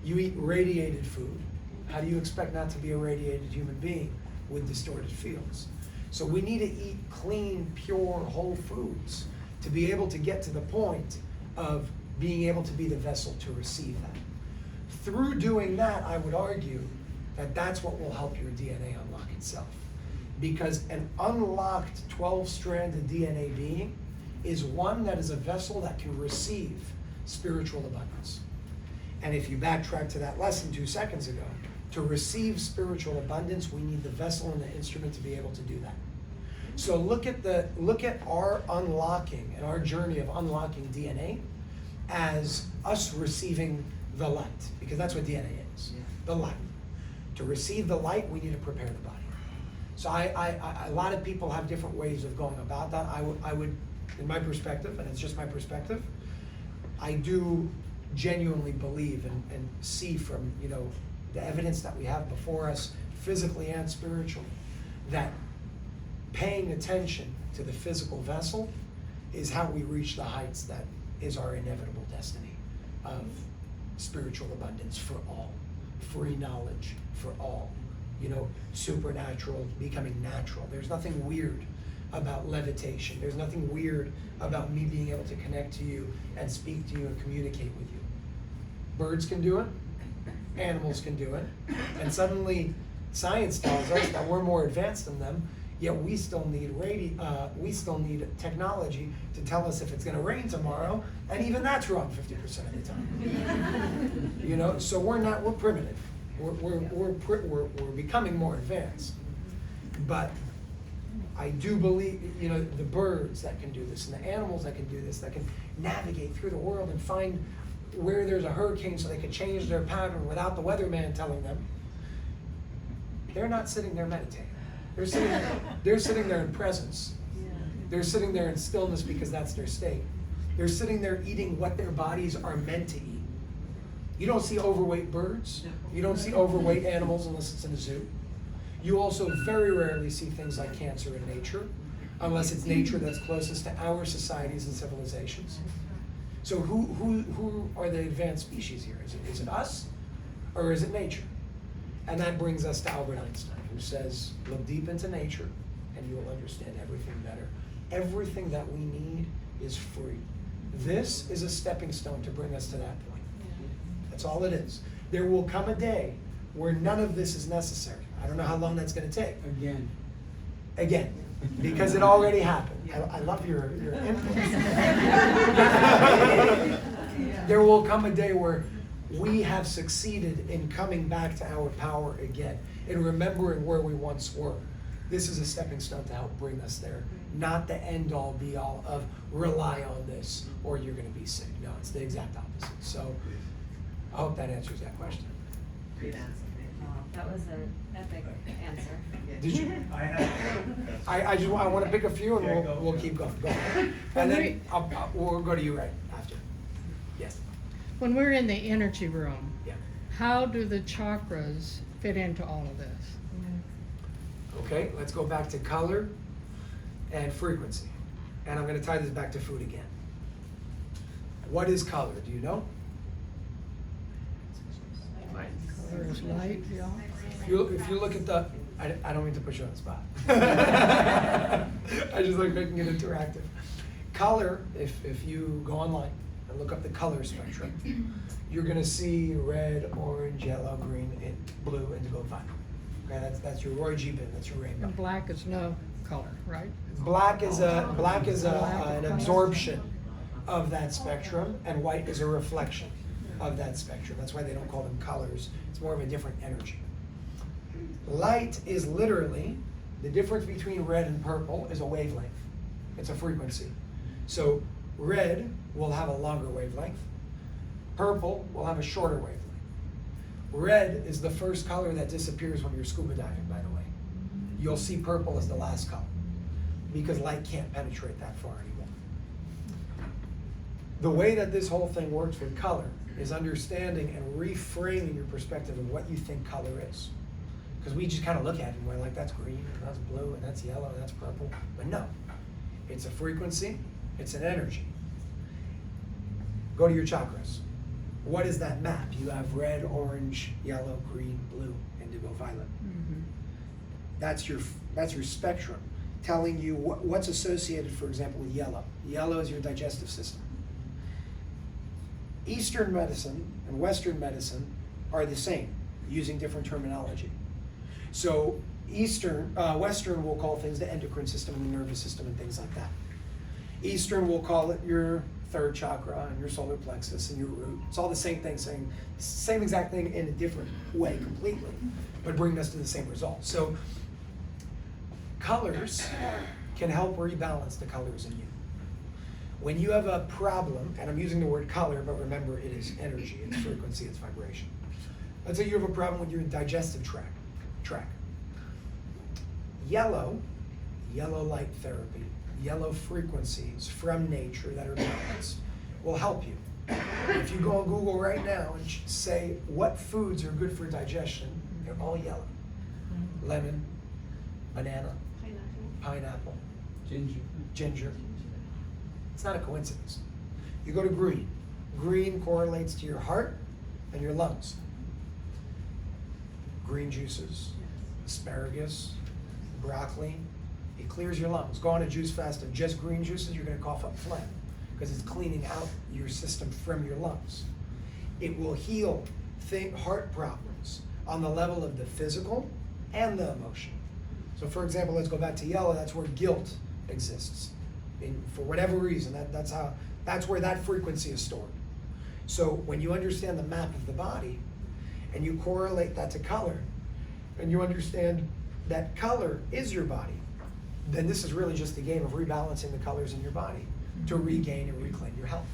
You eat radiated food, how do you expect not to be a radiated human being with distorted fields? So we need to eat clean, pure, whole foods to be able to get to the point of being able to be the vessel to receive that. Through doing that, I would argue that that's what will help your DNA unlock itself. Because an unlocked 12-stranded DNA being is one that is a vessel that can receive spiritual abundance. And if you backtrack to that lesson 2 seconds ago, to receive spiritual abundance, we need the vessel and the instrument to be able to do that. So look at our unlocking and our journey of unlocking DNA as us receiving the light, because that's what DNA is, the light. To receive the light, we need to prepare the body. So a lot of people have different ways of going about that. I would, in my perspective, and it's just my perspective, I do genuinely believe and see from, you know, the evidence that we have before us, physically and spiritually, that paying attention to the physical vessel is how we reach the heights that is our inevitable destiny of spiritual abundance for all, free knowledge for all, you know, supernatural becoming natural. There's nothing weird about levitation. There's nothing weird about me being able to connect to you and speak to you and communicate with you. Birds can do it, animals can do it, and suddenly science tells us that we're more advanced than them, yet we still need technology to tell us if it's going to rain tomorrow, and even that's wrong 50% of the time. You know, so we're primitive. We're becoming more advanced. But I do believe, you know, the birds that can do this and the animals that can do this, that can navigate through the world and find where there's a hurricane so they can change their pattern without the weatherman telling them, they're not sitting there meditating. They're sitting there in presence. They're sitting there in stillness because that's their state. They're sitting there eating what their bodies are meant to eat. You don't see overweight birds. You don't see overweight animals unless it's in a zoo. You also very rarely see things like cancer in nature, unless it's nature that's closest to our societies and civilizations. So who are the advanced species here? Is it us, or is it nature? And that brings us to Albert Einstein, who says, look deep into nature and you will understand everything better. Everything that we need is free. This is a stepping stone to bring us to that point. That's all it is. There will come a day where none of this is necessary. I don't know how long that's going to take. Again, because it already happened. I love your input. There will come a day where we have succeeded in coming back to our power again, in remembering where we once were. This is a stepping stone to help bring us there, not the end-all be-all of rely on this or you're going to be sick. No, it's the exact opposite. So I hope that answers that question. Great answer. That was an epic answer. Did you? I have. I want to pick a few and Yeah, go. we'll keep going. Go ahead. And then we'll go to you right after. Yes. When we're in the energy room, Yeah. how do the chakras fit into all of this? Okay, let's go back to color and frequency. And I'm going to tie this back to food again. What is color? Do you know? Color is light, yeah. If you look at the, I don't mean to put you on the spot. I just like making it interactive. Color, if you go online and look up the color spectrum, you're going to see red, orange, yellow, green, blue, indigo, violet. Okay, that's your Roy G. Biv, that's your rainbow. And black is no color, right? Black is an absorption of that spectrum, and white is a reflection of that spectrum. That's why they don't call them colors. It's more of a different energy. Light is literally, the difference between red and purple is a wavelength. It's a frequency. So red will have a longer wavelength. Purple will have a shorter wavelength. Red is the first color that disappears when you're scuba diving, by the way. You'll see purple as the last color because light can't penetrate that far anymore. The way that this whole thing works with color is understanding and reframing your perspective of what you think color is. Because we just kind of look at it and we're like, that's green, and that's blue, and that's yellow, and that's purple. But no, it's a frequency, it's an energy. Go to your chakras. What is that map? You have red, orange, yellow, green, blue, indigo, violet. Mm-hmm. That's your spectrum. telling you what's associated, for example, with yellow. Yellow is your digestive system. Eastern medicine and Western medicine are the same, using different terminology. So Western will call things the endocrine system and the nervous system and things like that. Eastern will call it your third chakra and your solar plexus and your root. It's all the same thing, saying the same exact thing in a different way completely, but bringing us to the same result. So colors can help rebalance the colors in you. When you have a problem, and I'm using the word color, but remember it is energy, it's frequency, it's vibration. Let's say you have a problem with your digestive tract. Yellow light therapy, yellow frequencies from nature that are balanced will help you. If you go on Google right now and say what foods are good for digestion, they're all yellow. Lemon, banana, pineapple, ginger. It's not a coincidence. You go to green. Green correlates to your heart and your lungs. Green juices, asparagus, broccoli, it clears your lungs. Go on a juice fast of just green juices, you're gonna cough up phlegm because it's cleaning out your system from your lungs. It will heal heart problems on the level of the physical and the emotion. So for example, let's go back to yellow, that's where guilt exists. For whatever reason, that's where that frequency is stored. So when you understand the map of the body and you correlate that to color, and you understand that color is your body, then this is really just a game of rebalancing the colors in your body to regain and reclaim your health.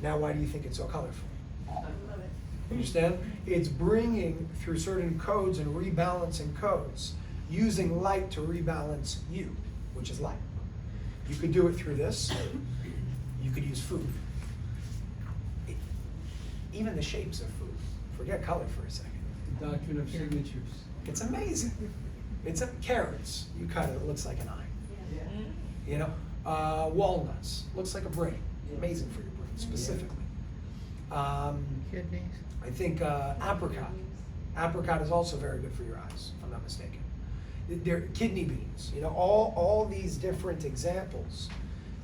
Now, why do you think it's so colorful? I love it. Understand? It's bringing through certain codes and rebalancing codes, using light to rebalance you, which is light. You could do it through this. You could use food. Even the shapes of food. Forget color for a second. The doctrine of signatures. It's amazing. It's carrots. You cut it, it looks like an eye. Yeah. You know, walnuts looks like a brain. Amazing for your brain specifically. Kidneys. I think apricot. Apricot is also very good for your eyes, if I'm not mistaken. They're kidney beans. You know, all these different examples.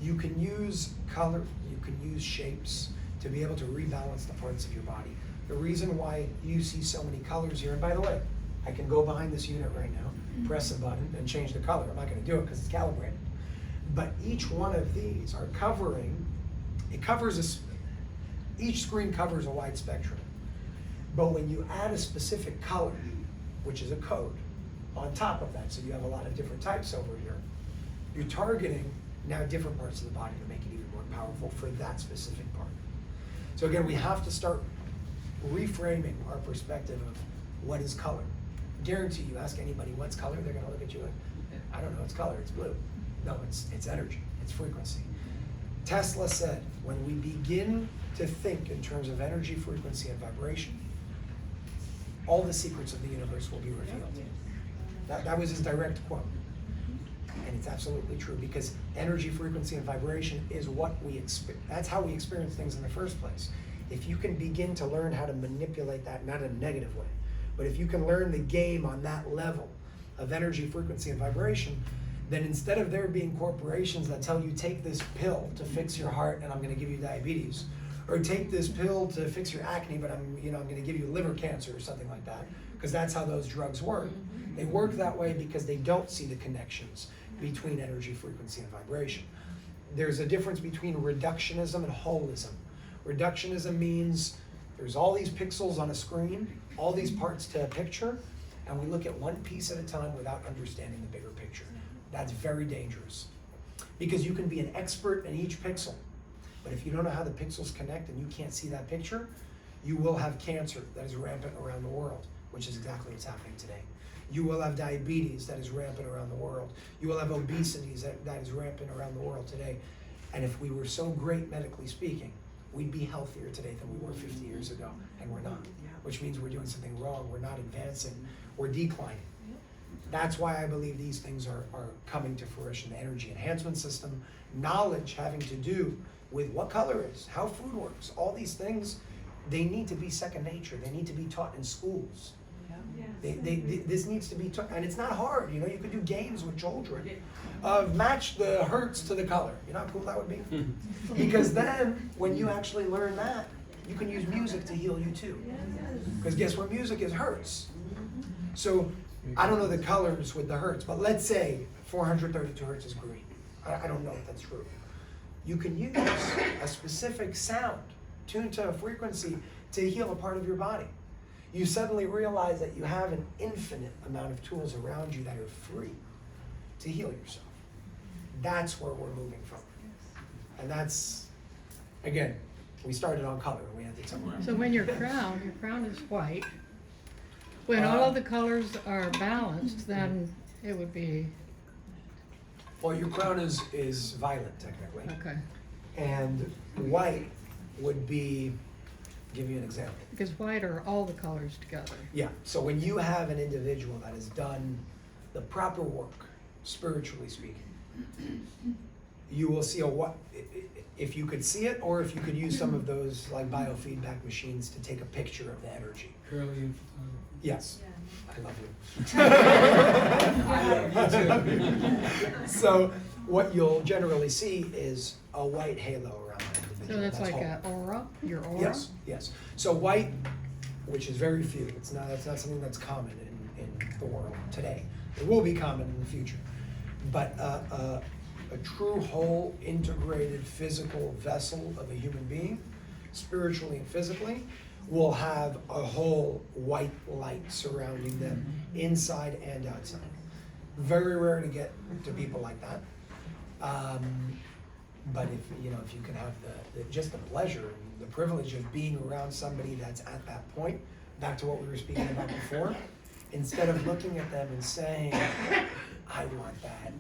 You can use color. You can use shapes to be able to rebalance the parts of your body. The reason why you see so many colors here, and by the way, I can go behind this unit right now, press a button, and change the color. I'm not going to do it because it's calibrated. But each one of these are each screen covers a wide spectrum. But when you add a specific color, which is a code, on top of that, so you have a lot of different types over here, you're targeting now different parts of the body to make it even more powerful for that specific part. So again, we have to start reframing our perspective of what is color. Guarantee you ask anybody what's color, they're gonna look at you like, I don't know, it's color, it's blue. No, it's energy, it's frequency. Tesla said, when we begin to think in terms of energy, frequency, and vibration, all the secrets of the universe will be revealed. That was his direct quote. And it's absolutely true, because energy, frequency, and vibration is what we experience. That's how we experience things in the first place. If you can begin to learn how to manipulate that, not in a negative way, but if you can learn the game on that level of energy, frequency, and vibration, then instead of there being corporations that tell you take this pill to fix your heart and I'm gonna give you diabetes, or take this pill to fix your acne, but I'm gonna give you liver cancer or something like that, because that's how those drugs work. They work that way because they don't see the connections between energy, frequency, and vibration. There's a difference between reductionism and holism. Reductionism means there's all these pixels on a screen, all these parts to a picture, and we look at one piece at a time without understanding the bigger picture. That's very dangerous, because you can be an expert in each pixel, but if you don't know how the pixels connect and you can't see that picture, you will have cancer that is rampant around the world, which is exactly what's happening today. You will have diabetes that is rampant around the world. You will have obesity that is rampant around the world today. And if we were so great medically speaking, we'd be healthier today than we were 50 years ago, and we're not, which means we're doing something wrong, we're not advancing, we're declining. That's why I believe these things are coming to fruition. The energy enhancement system, knowledge having to do with what color is, how food works, all these things, they need to be second nature. They need to be taught in schools. This needs to be, and it's not hard, you know, you could do games with children. Match the hertz to the color. You know how cool that would be? Because then, when you actually learn that, you can use music to heal you too. Because guess what music is? Hertz. So, I don't know the colors with the hertz, but let's say 432 hertz is green. I don't know if that's true. You can use a specific sound tuned to a frequency to heal a part of your body. You suddenly realize that you have an infinite amount of tools around you that are free to heal yourself. That's where we're moving from. And that's, again, we started on color and we ended somewhere else. So when your crown is white, when all of the colors are balanced, then it would be, Well, your crown is violet, technically. okay. And white would be, give you an example. Because white are all the colors together. Yeah, so when you have an individual that has done the proper work, spiritually speaking, you will see if you could see it, or if you could use some of those like biofeedback machines to take a picture of the energy. Curly and photography. Yes, Yeah. I love you. So what you'll generally see is a white halo around that individual. So that's like whole. an aura, your aura? Yes, yes. So white, which is very few, that's not something that's common in the world today. It will be common in the future. But a true whole integrated physical vessel of a human being, spiritually and physically, will have a whole white light surrounding them inside and outside. Very rare to get to people like that. But if you can have just the pleasure and the privilege of being around somebody that's at that point, back to what we were speaking about before, instead of looking at them and saying, I want that,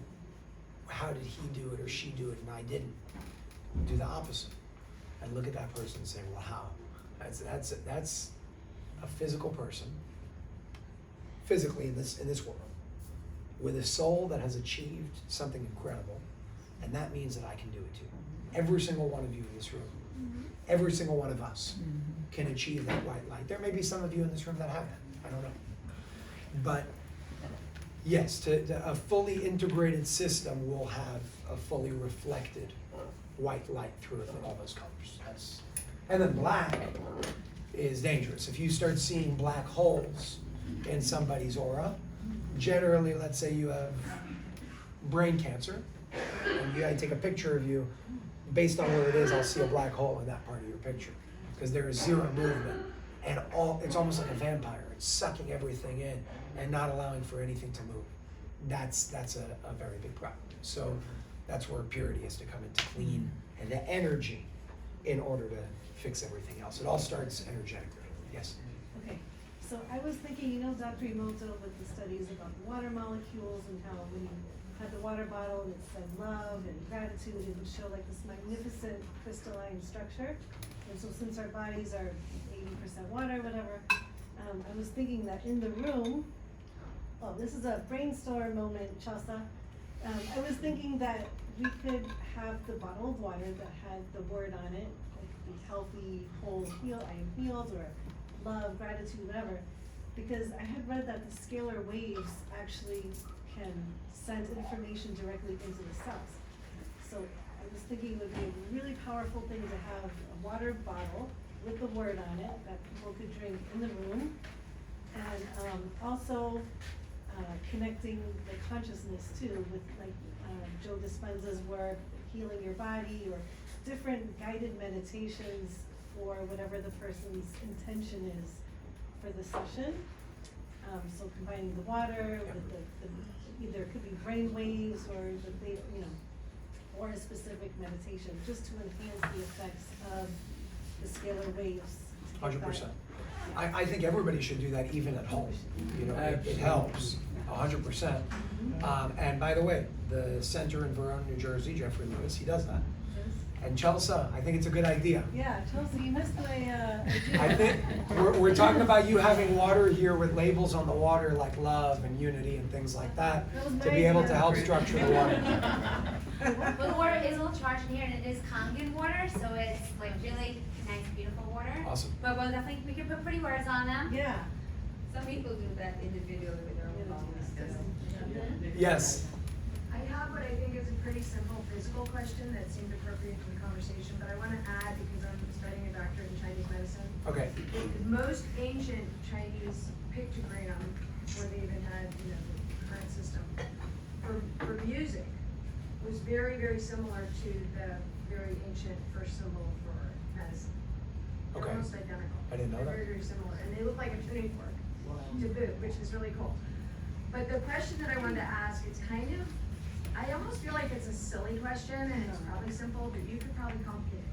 how did he do it or she do it and I didn't? Do the opposite. And look at that person and say, well, how? That's a physical person, physically in this world, with a soul that has achieved something incredible, and that means that I can do it too. Every single one of you in this room, every single one of us can achieve that white light. There may be some of you in this room that haven't, I don't know. But yes, a fully integrated system will have a fully reflected white light through it with all those colors. And then black is dangerous. If you start seeing black holes in somebody's aura, generally, let's say you have brain cancer, and I take a picture of you, based on where it is, I'll see a black hole in that part of your picture, because there is zero movement, and it's almost like a vampire. It's sucking everything in and not allowing for anything to move. That's a very big problem. So that's where purity has to come in to clean and the energy in order to fix everything else. It all starts energetically. Yes? Okay, so I was thinking, Dr. Emoto with the studies about the water molecules and how when you had the water bottle and it said love and gratitude, it would show like this magnificent crystalline structure. And so since our bodies are 80% water, whatever, I was thinking that in the room, this is a brainstorm moment, Chasa. I was thinking that we could have the bottle of water that had the word on it, like be healthy, whole, heal, I am healed, or love, gratitude, whatever. Because I had read that the scalar waves actually can send information directly into the cells. So I was thinking it would be a really powerful thing to have a water bottle with the word on it that people could drink in the room. And also connecting the consciousness too with like Joe Dispenza's work, healing your body, or different guided meditations for whatever the person's intention is for the session. So combining the water with the either it could be brain waves or or a specific meditation, just to enhance the effects of the scalar waves. 100%. I think everybody should do that even at home. It helps, 100%. And by the way, the center in Verona, New Jersey, Jeffrey Lewis, he does that. And Chelsea, I think it's a good idea. Yeah, Chelsea, you missed my idea. I think we're talking about you having water here with labels on the water like love and unity and things like that to be able to help structure the water. Well, the water is a little charged in here, and it is Kangen water, so it's like really nice, beautiful water. Awesome. But we can put pretty words on them. Yeah. Some people do that individually with their own bodies. Yes. I have what I think is a pretty simple physical question that seemed appropriate to the conversation, but I want to add because I'm studying a doctorate in Chinese medicine. Okay. The most ancient Chinese pictogram, before they even had, the current system, for music, was very, very similar to the very ancient first symbol for medicine. They're Okay. almost identical. I didn't know They're that. very, very similar, and they look like a tuning fork to boot, which is really cool. But the question that I wanted to ask is kind of, I almost feel like it's a silly question, and it's probably simple, but you could probably complicate it.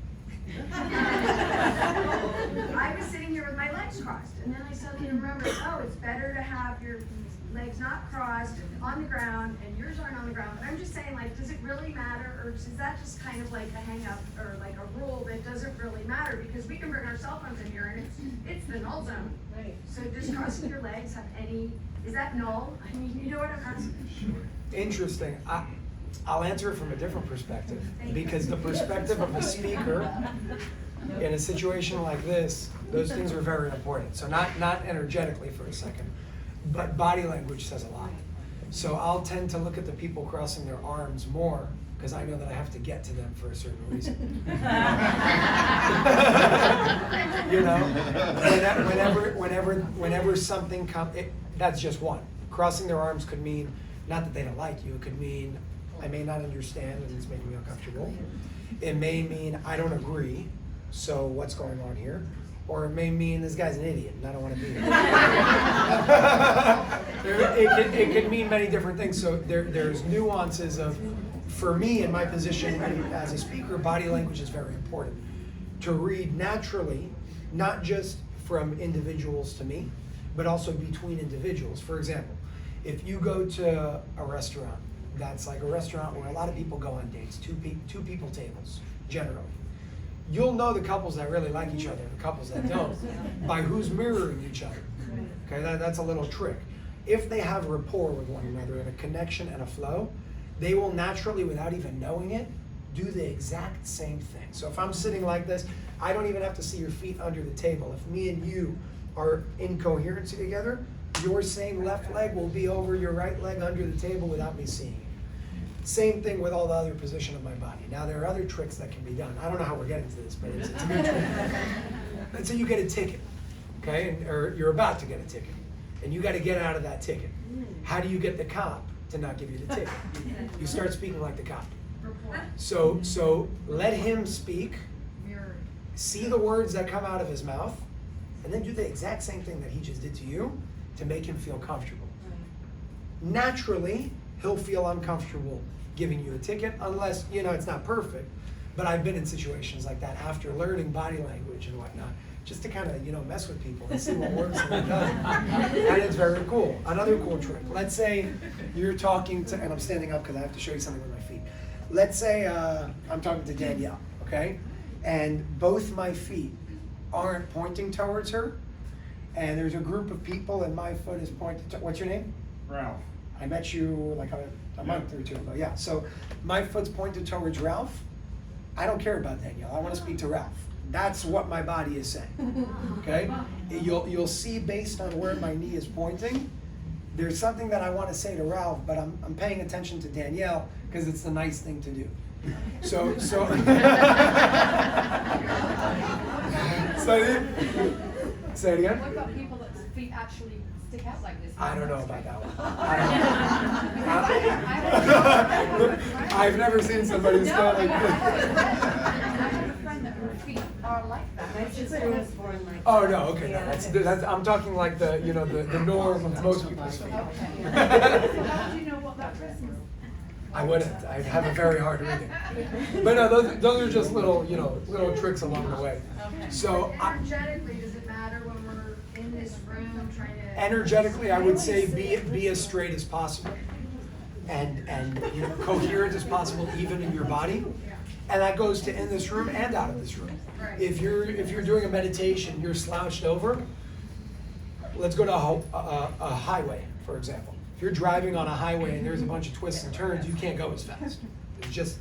I was sitting here with my legs crossed, and then I suddenly remembered, oh, it's better to have your legs not crossed on the ground, and yours aren't on the ground. But I'm just saying, like, does it really matter, or is that just kind of like a hang-up, or like a rule that doesn't really matter? Because we can bring our cell phones in here, and it's the null zone. Right. So does crossing your legs have any, is that null? I mean, you know what I'm asking? Interesting. I'll answer it from a different perspective, because the perspective of a speaker in a situation like this, those things are very important. So not energetically for a second, but body language says a lot. So I'll tend to look at the people crossing their arms more, because I know that I have to get to them for a certain reason. Whenever something comes, that's just one. Crossing their arms could mean, not that they don't like you, it could mean, I may not understand and it's making me uncomfortable. It may mean, I don't agree, so what's going on here? Or it may mean, this guy's an idiot and I don't want to be here. It could mean many different things, so there's nuances of, for me in my position as a speaker, body language is very important. To read naturally, not just from individuals to me, but also between individuals. For example, if you go to a restaurant, that's like a restaurant where a lot of people go on dates, two people tables, generally. You'll know the couples that really like each other, the couples that don't, by who's mirroring each other. Okay, that's a little trick. If they have rapport with one another and a connection and a flow, they will naturally, without even knowing it, do the exact same thing. So if I'm sitting like this, I don't even have to see your feet under the table. If me and you are in coherency together, your same left leg will be over your right leg under the table without me seeing it. Same thing with all the other position of my body. Now there are other tricks that can be done. I don't know how we're getting to this, but it's a good trick. Let's say you get a ticket, okay, or you're about to get a ticket, and you got to get out of that ticket. How do you get the cop to not give you the ticket? You start speaking like the cop. So let him speak, see the words that come out of his mouth, and then do the exact same thing that he just did to you to make him feel comfortable. Naturally, he'll feel uncomfortable giving you a ticket, unless, it's not perfect, but I've been in situations like that after learning body language and whatnot, just to kind of, mess with people and see what works and what doesn't. And it's very cool. Another cool trick. Let's say you're talking to, and I'm standing up because I have to show you something with my feet. Let's say I'm talking to Danielle, okay? And both my feet aren't pointing towards her, and there's a group of people and my foot is pointed to, what's your name? Ralph. I met you like a month or two ago, yeah. So my foot's pointed towards Ralph. I don't care about Danielle, I want to speak to Ralph. That's what my body is saying, okay? You'll see based on where my knee is pointing, there's something that I want to say to Ralph, but I'm paying attention to Danielle because it's the nice thing to do. So say it again? What about people that feet actually stick out like this? I don't know about that one. I've never seen somebody who's kind of like this. I have a friend that her feet are like that. Oh, no, okay, no, that's, I'm talking like the norm of most people's feet. Okay. So how do you know what that person is? I wouldn't, I'd have a very hard reading. But no, those are just little tricks along the way. So, Energetically, does it matter when we're in this room trying to? energetically, I would say be as straight as possible. And coherent as possible, even in your body. And that goes to in this room and out of this room. Right. If you're doing a meditation, you're slouched over, let's go to a highway, for example. If you're driving on a highway and there's a bunch of twists and turns, you can't go as fast. It's just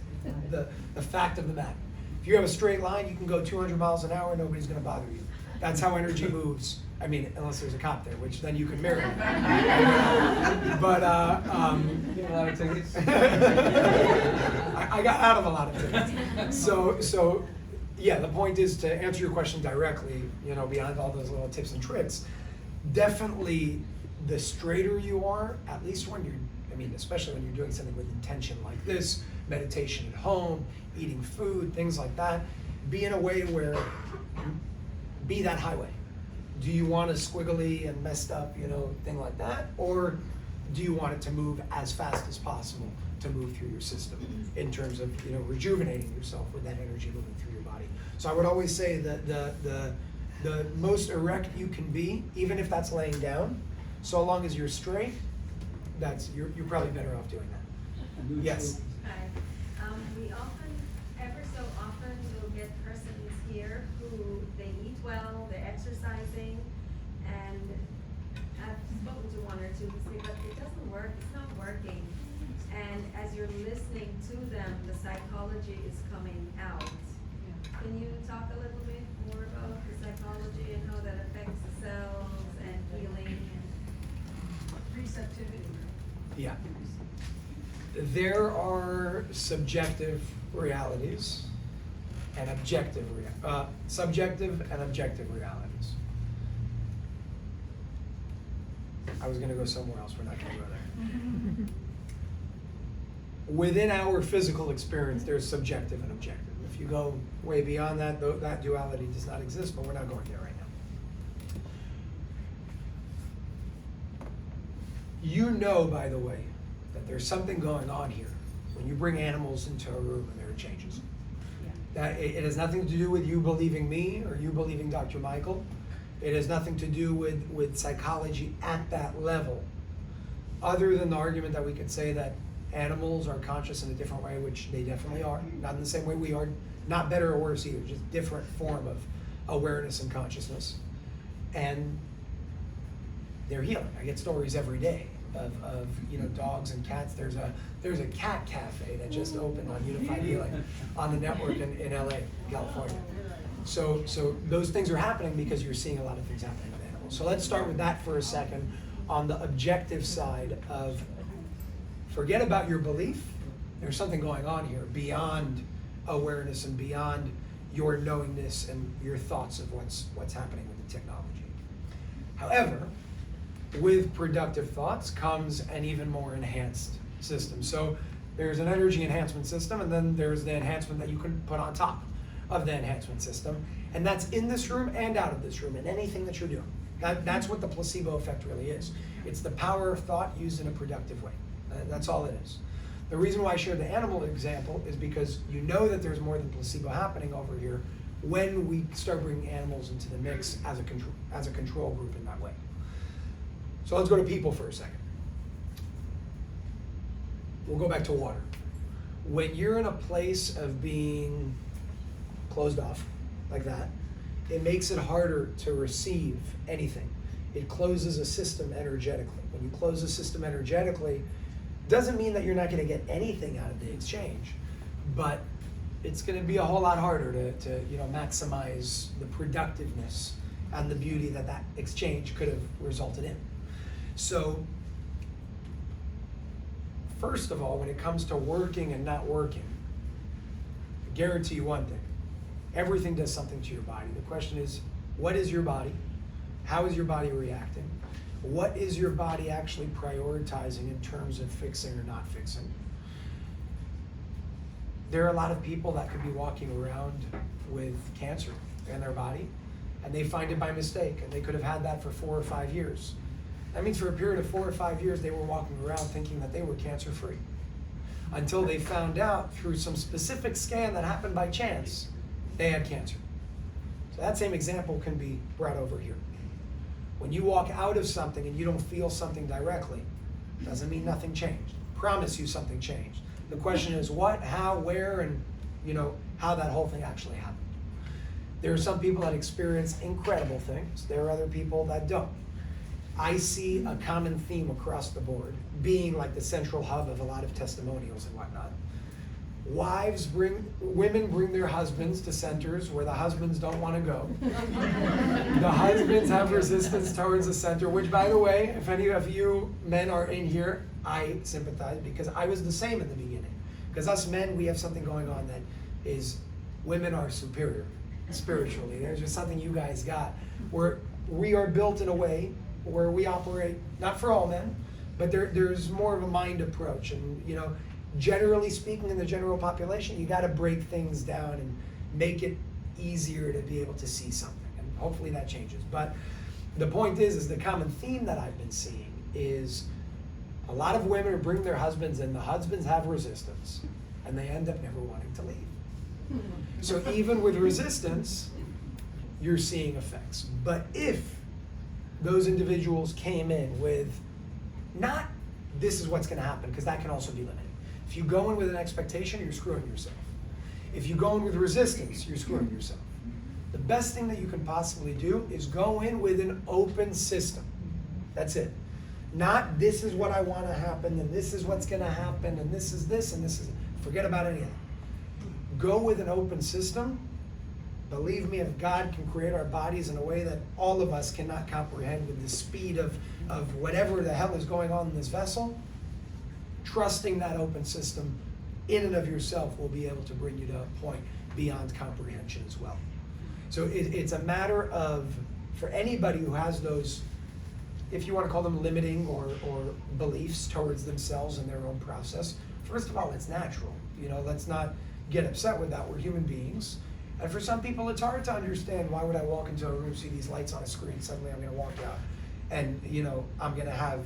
the fact of the matter. If you have a straight line, you can go 200 miles an hour, nobody's gonna bother you. That's how energy moves I mean, unless there's a cop there, which then you can marry. But Get a lot of tickets. I got out of a lot of tickets. So yeah, the point is to answer your question directly, you know, beyond all those little tips and tricks, definitely the straighter you are, at least when you're, I mean, especially when you're doing something with intention like this, meditation at home, eating food, things like that, be in a way where, be that highway. Do you want a squiggly and messed up, you know, thing like that? Or do you want it to move as fast as possible to move through your system in terms of, you know, rejuvenating yourself with that energy moving through your body? So I would always say that the most erect you can be, even if that's laying down, so long as you're straight, you're probably better off doing that. Yes. Hi. We often, ever so often, will get persons here who they eat well, they're exercising, and I've spoken to one or two who say, but it doesn't work, it's not working. And as you're listening to them, the psychology is coming out. Can you talk a little bit more about the psychology and how that affects the cells and healing and Receptivity. Yeah. There are subjective realities and subjective and objective realities. I was gonna go somewhere else, we're not gonna go there. Within our physical experience, there's subjective and objective. If you go way beyond that, that duality does not exist, but we're not going there right now. You know, by the way, that there's something going on here when you bring animals into a room and there are changes. That it has nothing to do with you believing me or you believing Dr. Michael. It has nothing to do with psychology at that level, other than the argument that we could say that animals are conscious in a different way, which they definitely are, not in the same way we are, not better or worse either, just different form of awareness and consciousness. And they're healing. I get stories every day of you know, dogs and cats. There's a cat cafe that just opened on Unifyd Healing on the network in LA, California. So those things are happening because you're seeing a lot of things happening with animals. So let's start with that for a second. On the objective side of, forget about your belief. There's something going on here beyond awareness and beyond your knowingness and your thoughts of what's happening with the technology. However, with productive thoughts comes an even more enhanced system. So there's an energy enhancement system, and then there's the enhancement that you can put on top of the enhancement system. And that's in this room and out of this room, and anything that you're doing. That's what the placebo effect really is. It's the power of thought used in a productive way. That's all it is. The reason why I shared the animal example is because you know that there's more than placebo happening over here when we start bringing animals into the mix as a control group in that way. So let's go to people for a second. We'll go back to water. When you're in a place of being closed off like that, it makes it harder to receive anything. It closes a system energetically. When you close a system energetically, doesn't mean that you're not going to get anything out of the exchange, but it's going to be a whole lot harder to you know, maximize the productiveness and the beauty that that exchange could have resulted in. So, first of all, when it comes to working and not working, I guarantee you one thing. Everything does something to your body. The question is, what is your body? How is your body reacting? What is your body actually prioritizing in terms of fixing or not fixing? There are a lot of people that could be walking around with cancer in their body, and they find it by mistake, and they could have had that for 4 or 5 years. That means for a period of 4 or 5 years, they were walking around thinking that they were cancer-free, until they found out through some specific scan that happened by chance, they had cancer. So that same example can be brought over here. When you walk out of something and you don't feel something directly, doesn't mean nothing changed. Promise you something changed. The question is what, how, where, and you know, how that whole thing actually happened. There are some people that experience incredible things. There are other people that don't. I see a common theme across the board, being like the central hub of a lot of testimonials and whatnot. women bring their husbands to centers where the husbands don't want to go. The husbands have resistance towards the center, which, by the way, if any of you men are in here, I sympathize, because I was the same in the beginning. Because us men, we have something going on that is, women are superior spiritually. There's just something you guys got where we are built in a way where we operate, not for all men, but there's more of a mind approach. And, you know, generally speaking, in the general population, you got to break things down and make it easier to be able to see something. And hopefully that changes. But the point is the common theme that I've been seeing is a lot of women are bringing their husbands, and the husbands have resistance, and they end up never wanting to leave. So even with resistance, you're seeing effects. But if those individuals came in with not, this is what's going to happen, because that can also be limiting. If you go in with an expectation, you're screwing yourself. If you go in with resistance, you're screwing yourself. The best thing that you can possibly do is go in with an open system. That's it. Not, this is what I want to happen, and this is what's going to happen, and this is this, and this is, forget about any of that. Go with an open system. Believe me, if God can create our bodies in a way that all of us cannot comprehend with the speed of whatever the hell is going on in this vessel, trusting that open system in and of yourself will be able to bring you to a point beyond comprehension as well. So it's a matter of, for anybody who has those, if you want to call them limiting or beliefs towards themselves and their own process, first of all, it's natural. You know, let's not get upset with that. We're human beings. And for some people, it's hard to understand, why would I walk into a room, see these lights on a screen, suddenly I'm going to walk out and, you know, I'm going to have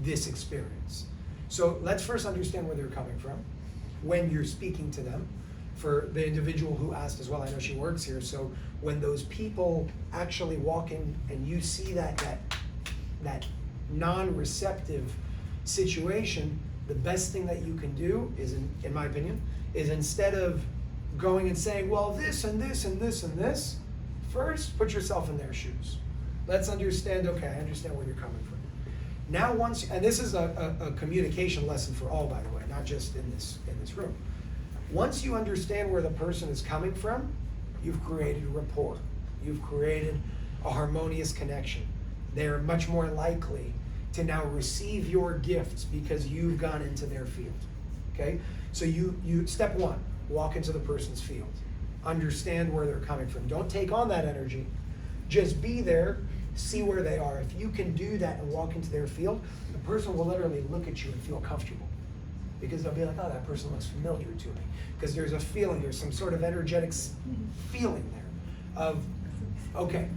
this experience. So let's first understand where they're coming from when you're speaking to them. For the individual who asked as well, I know she works here, so when those people actually walk in and you see that non-receptive situation, the best thing that you can do is, in my opinion, is instead of going and saying, well, this and this and this and this, first put yourself in their shoes. Let's understand, okay, I understand where you're coming from. Now once, and this is a communication lesson for all, by the way, not just in this room. Once you understand where the person is coming from, you've created rapport. You've created a harmonious connection. They're much more likely to now receive your gifts because you've gone into their field, okay? So you step one, walk into the person's field. Understand where they're coming from. Don't take on that energy. Just be there, see where they are. If you can do that and walk into their field, the person will literally look at you and feel comfortable. Because they'll be like, oh, that person looks familiar to me. Because there's a feeling, there's some sort of energetic feeling there of, okay,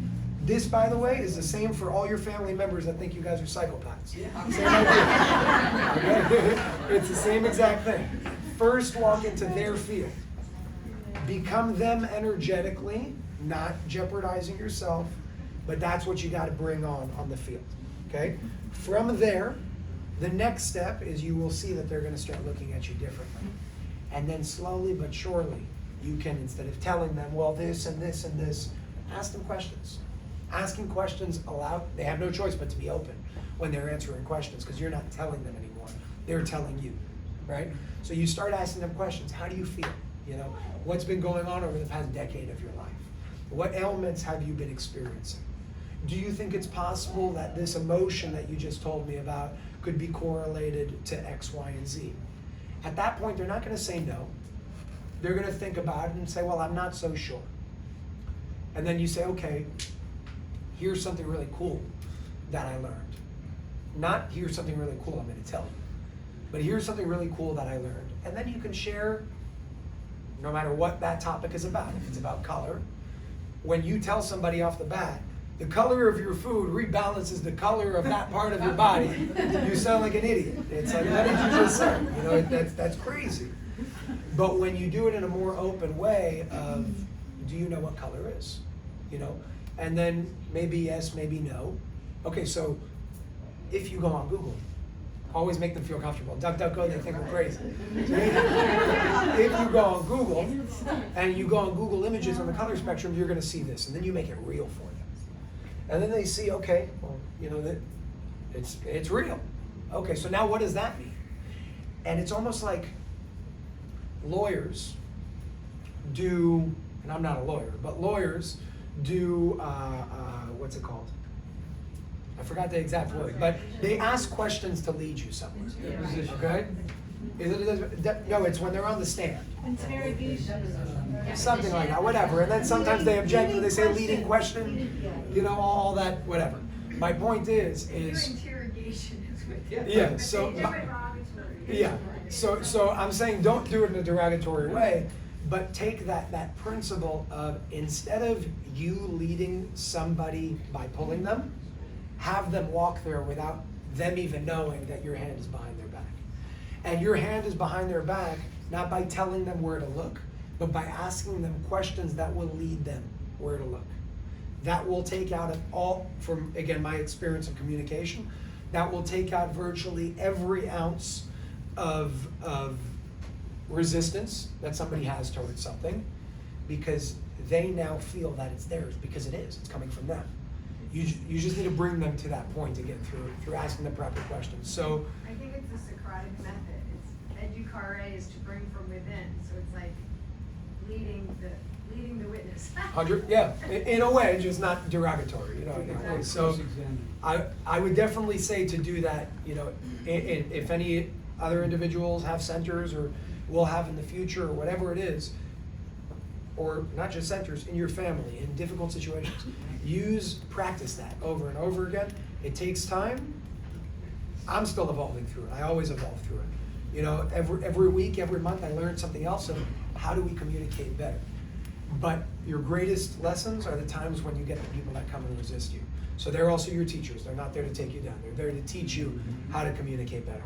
this, by the way, is the same for all your family members that think you guys are psychopaths. Yeah. Same idea. Okay? It's the same exact thing. First, walk into their field. Become them energetically, not jeopardizing yourself, but that's what you got to bring on the field. Okay? From there, the next step is you will see that they're going to start looking at you differently. And then slowly but surely, you can, instead of telling them, well, this and this and this, ask them questions. Asking questions they have no choice but to be open when they're answering questions, because you're not telling them anymore. They're telling you, right? So you start asking them questions. How do you feel? You know, what's been going on over the past decade of your life? What ailments have you been experiencing? Do you think it's possible that this emotion that you just told me about could be correlated to X, Y, and Z? At that point, they're not going to say no. They're going to think about it and say, well, I'm not so sure. And then you say, okay, here's something really cool that I learned. Not here's something really cool I'm going to tell you, but here's something really cool that I learned. And then you can share, no matter what that topic is about. If it's about color, when you tell somebody off the bat, the color of your food rebalances the color of that part of your body, you sound like an idiot. It's like, what did you just say? You know, that's crazy. But when you do it in a more open way of, do you know what color is? You know, and then maybe yes, maybe no. Okay, so if you go on Google, always make them feel comfortable. DuckDuckGo, they think we're crazy. If you go on Google, and you go on Google Images on the color spectrum, you're going to see this, and then you make it real for them. And then they see, okay, well, you know, that it's real. Okay, so now what does that mean? And it's almost like lawyers do, and I'm not a lawyer, but lawyers do, what's it called? I forgot the exact word, but they ask questions to lead you somewhere. Okay? No, it's when they're on the stand. Interrogation. Something like that, whatever. And then sometimes they object when they say leading question, you know, all that, whatever. My point is. Interrogation is with Yeah, so. Yeah, so I'm saying don't do it in a derogatory way, but take that principle of, instead of you leading somebody by pulling them, have them walk there without them even knowing that your hand is behind their back. And your hand is behind their back, not by telling them where to look, but by asking them questions that will lead them where to look. That will take out all, from, again, my experience of communication, that will take out virtually every ounce of resistance that somebody has towards something, because they now feel that it's theirs, because it's coming from them. You just need to bring them to that point again through asking the proper questions. So I think it's the Socratic method. It's educare is to bring from within. So it's like leading the witness. 100, yeah, in a way, just not derogatory, you know. In a way. So I would definitely say to do that, you know, if any other individuals have centers or will have in the future or whatever it is, or not just centers, in your family, in difficult situations, practice that over and over again. It takes time. I'm still evolving through it. I always evolve through it. You know, every week, every month, I learn something else of how do we communicate better. But your greatest lessons are the times when you get the people that come and resist you. So they're also your teachers. They're not there to take you down. They're there to teach you how to communicate better.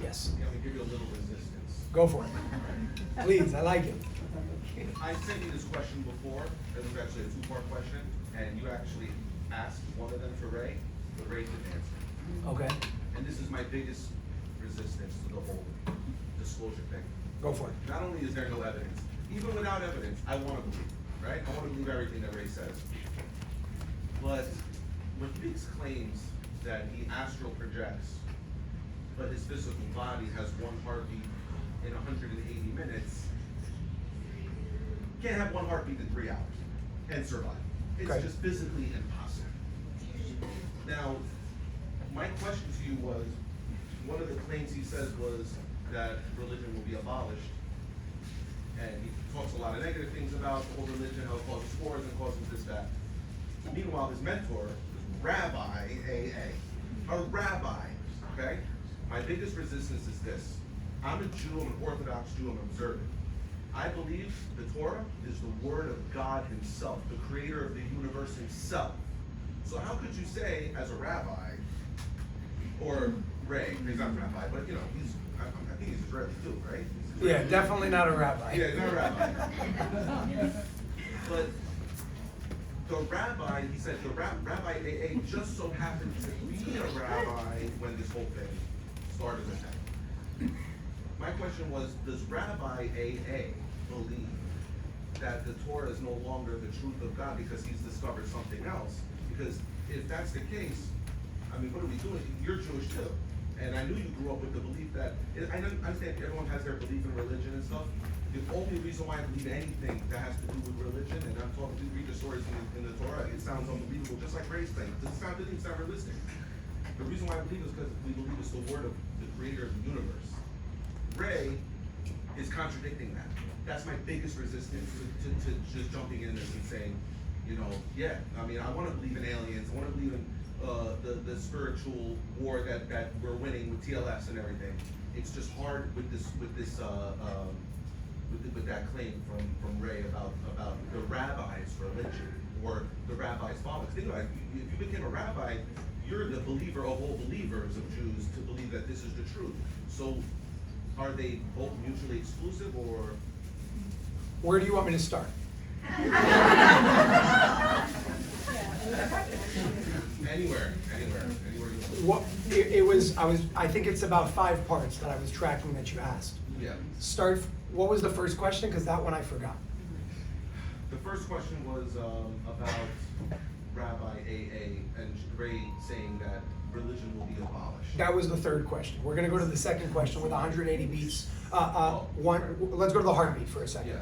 Yes? Yeah, we give you a little resistance. Go for it. Please, I like it. I sent you this question before. It was actually a two-part question, and you actually asked one of them to Ray, but Ray didn't answer. Okay. And this is my biggest resistance to the whole disclosure thing. Go for it. Not only is there no evidence, even without evidence, I want to believe, right? I want to believe everything that Ray says. But when Biggs claims that he astral projects, but his physical body has one heartbeat in 180 minutes, can't have one heartbeat in 3 hours and survive. It's Okay. just physically impossible. Now, my question to you was, one of the claims he says was that religion will be abolished. And he talks a lot of negative things about the whole religion, how it causes wars and causes this, that. Meanwhile, his mentor is Rabbi AA, a rabbi, okay? My biggest resistance is this. I'm a Jew, I'm an Orthodox Jew, I'm observant. I believe the Torah is the word of God himself, the creator of the universe himself. So how could you say, as a rabbi, or Ray, he's not a rabbi, but you know, I think he's Israeli too, right? Yeah, definitely not a rabbi. Yeah, not a rabbi. But the rabbi, he said, the Rabbi AA just so happened to be a rabbi when this whole thing started with him. My question was, does Rabbi AA believe that the Torah is no longer the truth of God because he's discovered something else? Because if that's the case, I mean, what are we doing? You're Jewish too. And I knew you grew up with the belief that, I understand everyone has their belief in religion and stuff. The only reason why I believe anything that has to do with religion, and I'm talking, read the stories in the Torah, it sounds unbelievable, just like Ray's thing. It doesn't even sound realistic. The reason why I believe is because we believe it's the word of the creator of the universe. Ray is contradicting that. That's my biggest resistance to just jumping in this and saying, you know, yeah, I mean, I want to believe in aliens, I want to believe in the spiritual war that we're winning with TLS and everything. It's just hard with that claim from Ray about the rabbi's religion or the rabbi's followers. Think about it. If you became a rabbi, you're the believer of all believers of Jews to believe that this is the truth. So are they both mutually exclusive, or? Where do you want me to start? Anywhere you What I think it's about 5 parts that I was tracking that you asked. Yeah. What was the first question? Because that one I forgot. The first question was about Rabbi AA and Ray saying that religion will be abolished? That was the third question. We're gonna go to the second question with 180 beats. Let's go to the heartbeat for a second. Yeah.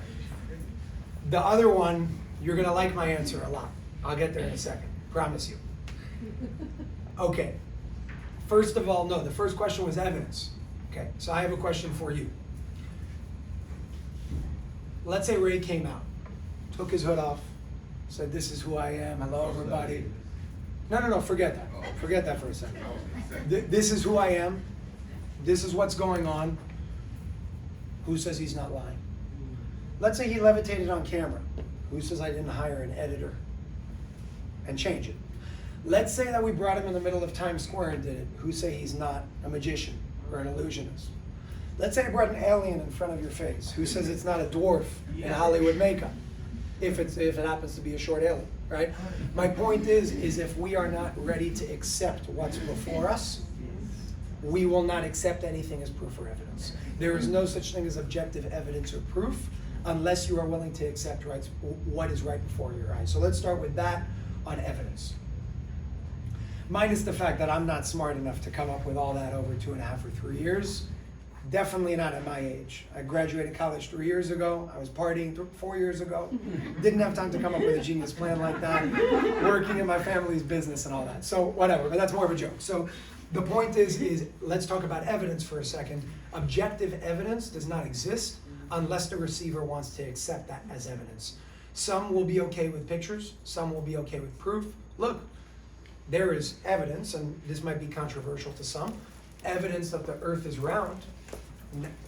The other one, you're gonna like my answer a lot. I'll get there in a second, promise you. Okay, first of all, no, the first question was evidence. Okay, so I have a question for you. Let's say Ray came out, took his hood off, said, "This is who I am, hello everybody." No, forget that. Forget that for a second. This is who I am, this is what's going on. Who says he's not lying? Let's say he levitated on camera. Who says I didn't hire an editor and change it? Let's say that we brought him in the middle of Times Square and did it. Who say he's not a magician or an illusionist? Let's say I brought an alien in front of your face. Who says it's not a dwarf in Hollywood makeup? If it happens to be a short alien, right? My point is if we are not ready to accept what's before us, we will not accept anything as proof or evidence. There is no such thing as objective evidence or proof unless you are willing to accept what is right before your eyes. So let's start with that on evidence. Minus the fact that I'm not smart enough to come up with all that over 2.5 or 3 years. Definitely not at my age. I graduated college 3 years ago. I was partying 4 years ago. Didn't have time to come up with a genius plan like that. Working in my family's business and all that. So whatever, but that's more of a joke. So the point is let's talk about evidence for a second. Objective evidence does not exist unless the receiver wants to accept that as evidence. Some will be okay with pictures. Some will be okay with proof. Look, there is evidence, and this might be controversial to some, evidence that the earth is round.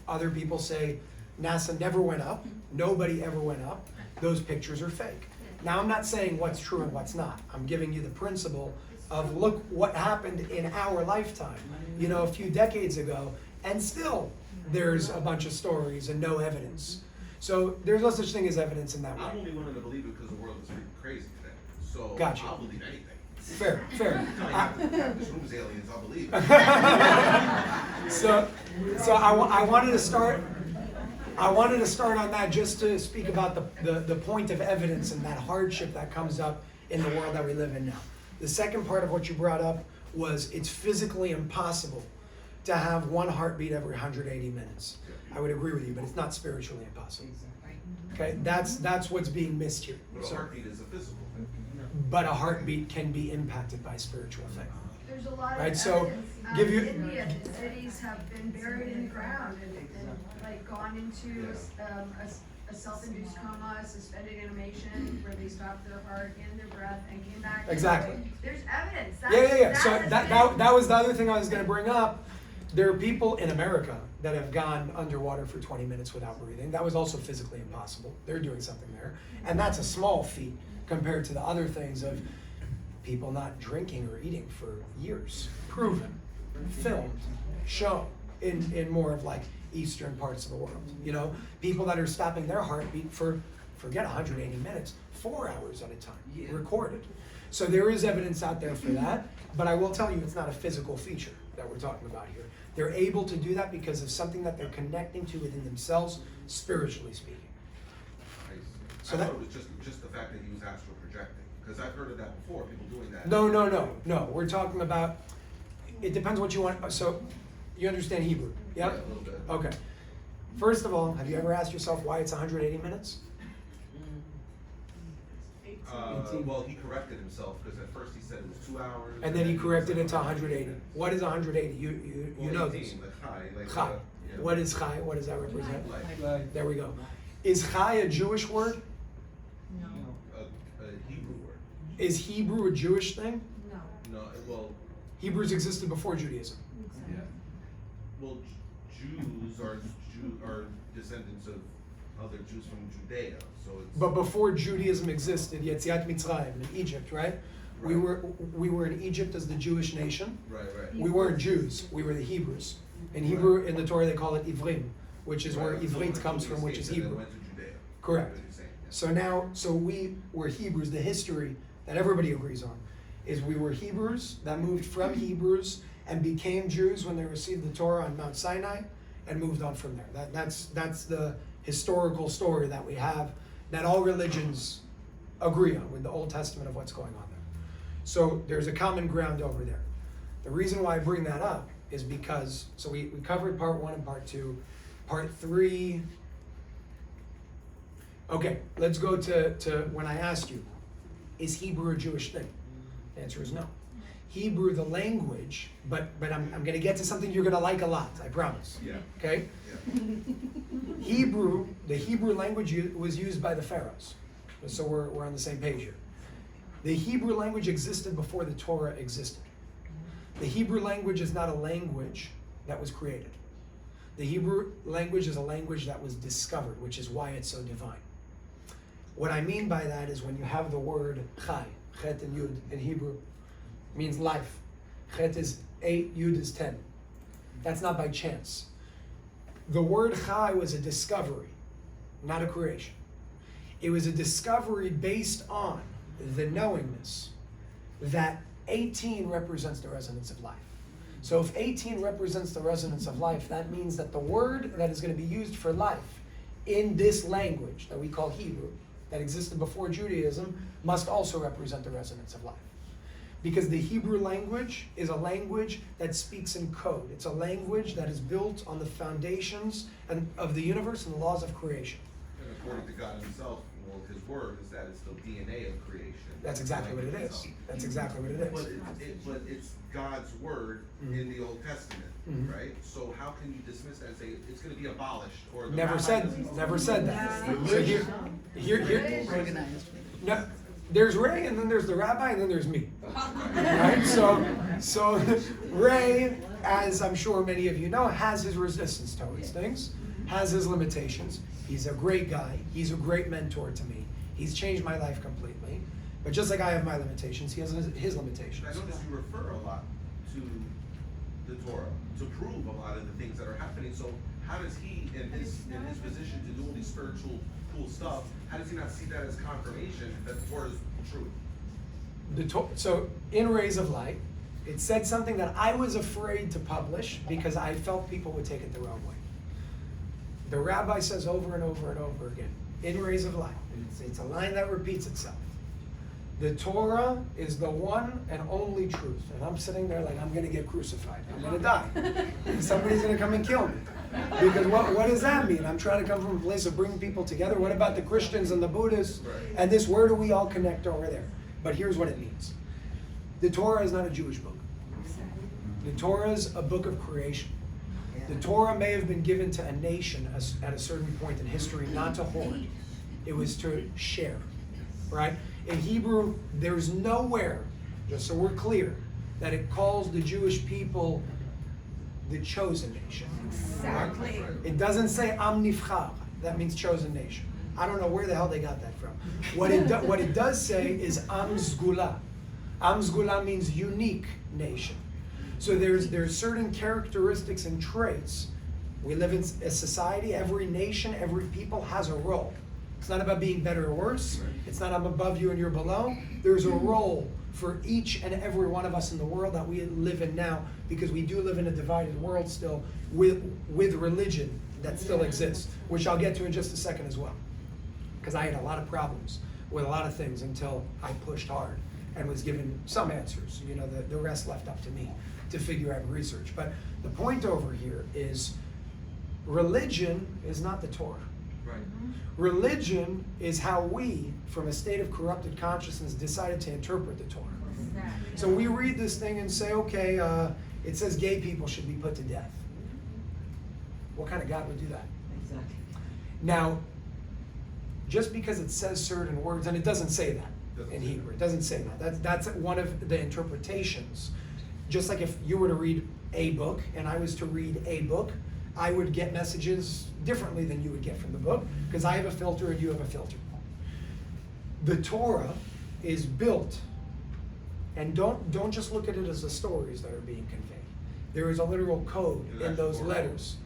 Other people say NASA never went up, nobody ever went up, those pictures are fake. Now I'm not saying what's true and what's not. I'm giving you the principle of look what happened in our lifetime, a few decades ago, and still there's a bunch of stories and no evidence. So there's no such thing as evidence in that way. I'm only willing to believe it because the world is freaking crazy today. So Gotcha. I'll believe anything. Fair. This room is aliens, I'll believe. So I wanted to start on that just to speak about the point of evidence and that hardship that comes up in the world that we live in now. The second part of what you brought up was it's physically impossible to have one heartbeat every 180 minutes. I would agree with you, but it's not spiritually impossible. Okay, that's what's being missed here. But a heartbeat is a physical thing. But a heartbeat can be impacted by spiritual things. There's a lot of Right, so evidence. give you- India, the cities have been buried in the ground and like gone into a self-induced coma, suspended animation, where they stopped their heart and their breath and came back. Exactly. There's evidence. Yeah. So has that was the other thing I was going to bring up. There are people in America that have gone underwater for 20 minutes without breathing. That was also physically impossible. They're doing something there. And that's a small feat compared to the other things of people not drinking or eating for years. Proven, filmed, shown in more of like eastern parts of the world. People that are stopping their heartbeat for, forget 180 minutes, 4 hours at a time, recorded. So there is evidence out there for that, but I will tell you it's not a physical feature that we're talking about here. They're able to do that because of something that they're connecting to within themselves, spiritually speaking. I thought it was just the fact that he was astral projecting, because I've heard of that before, people doing that. No. We're talking about, it depends what you want. So you understand Hebrew? Yep? Yeah, a little bit. Okay. First of all, have you ever asked yourself why it's 180 minutes? Well, he corrected himself, because at first he said it was 2 hours. And then he corrected it to 180. What is 180? You know this. Chai. What is chai? What does that represent? Life. There we go. Is chai a Jewish word? A Hebrew word. Is Hebrew a Jewish thing? No, well, Hebrews existed before Judaism. yeah. Well, Jews are descendants of other Jews from Judea, so it's. But before Judaism existed, Yetziat Mitzrayim in Egypt, right? We were in Egypt as the Jewish nation. Right. We weren't Jews. We were the Hebrews. In Hebrew, in the Torah, they call it Ivrim, which is where Ivrit comes from, which is Hebrew. Went to Judea. Correct. So we were Hebrews. The history that everybody agrees on is we were Hebrews that moved from Hebrews and became Jews when they received the Torah on Mount Sinai and moved on from there. That's the historical story that we have that all religions agree on with the Old Testament of what's going on there. So there's a common ground over there. The reason why I bring that up is because, so we covered part 1 and part 2. Part 3, okay, let's go to when I asked you, is Hebrew a Jewish thing? The answer is no. Hebrew, the language, but I'm going to get to something you're going to like a lot, I promise. Yeah. Okay? Yeah. The Hebrew language was used by the pharaohs. So we're on the same page here. The Hebrew language existed before the Torah existed. The Hebrew language is not a language that was created. The Hebrew language is a language that was discovered, which is why it's so divine. What I mean by that is when you have the word chai, chet and yud in Hebrew, means life. Chet is 8, yud is 10. That's not by chance. The word chai was a discovery, not a creation. It was a discovery based on the knowingness that 18 represents the resonance of life. So if 18 represents the resonance of life, that means that the word that is going to be used for life in this language that we call Hebrew, that existed before Judaism, must also represent the resonance of life. Because the Hebrew language is a language that speaks in code. It's a language that is built on the foundations of the universe and the laws of creation. And according to God himself, well, his word is that it's the DNA of creation. That's exactly what it is. That's exactly what it is. But it's God's word in the Old Testament, right? So how can you dismiss that and say it's going to be abolished or the Never said that. So here, Organized. no, there's Ray, and then there's the rabbi, and then there's me. Right? So Ray, as I'm sure many of you know, has his resistance towards things, has his limitations. He's a great guy. He's a great mentor to me. He's changed my life completely. But just like I have my limitations, he has his limitations. I notice you refer a lot to the Torah to prove a lot of the things that are happening. So how does he, in his position to do all these spiritual cool stuff, how does he not see that as confirmation that the Torah is true? So in Rays of Light, it said something that I was afraid to publish because I felt people would take it the wrong way. The rabbi says over and over and over again, in Rays of Light, it's a line that repeats itself. The Torah is the one and only truth. And I'm sitting there like I'm going to get crucified. I'm going to die. And somebody's going to come and kill me. Because what does that mean? I'm trying to come from a place of bringing people together. What about the Christians and the Buddhists? And this, where do we all connect over there? But here's what it means. The Torah is not a Jewish book. The Torah is a book of creation. The Torah may have been given to a nation at a certain point in history, not to hoard. It was to share, right? In Hebrew, there's nowhere, just so we're clear, that it calls the Jewish people the chosen nation. Exactly. It doesn't say Am Nifchar. That means chosen nation. I don't know where the hell they got that from. What it does say is Am Zgula. Am Zgula means unique nation. So there's certain characteristics and traits. We live in a society, every nation, every people has a role. It's not about being better or worse. It's not I'm above you and you're below. There's a role for each and every one of us in the world that we live in now, because we do live in a divided world still with religion that still exists, which I'll get to in just a second as well. Because I had a lot of problems with a lot of things until I pushed hard and was given some answers. You know, the rest left up to me to figure out research. But the point over here is religion is not the Torah. Right. Religion is how we, from a state of corrupted consciousness, decided to interpret the Torah. So we read this thing and say, okay, it says gay people should be put to death. What kind of God would do that? Exactly. Now, just because it says certain words, and it doesn't say that in Hebrew, it doesn't say that. That's one of the interpretations. Just like if you were to read a book and I was to read a book, I would get messages differently than you would get from the book, because I have a filter and you have a filter. The Torah is built, and don't just look at it as the stories that are being conveyed. There is a literal code in those letters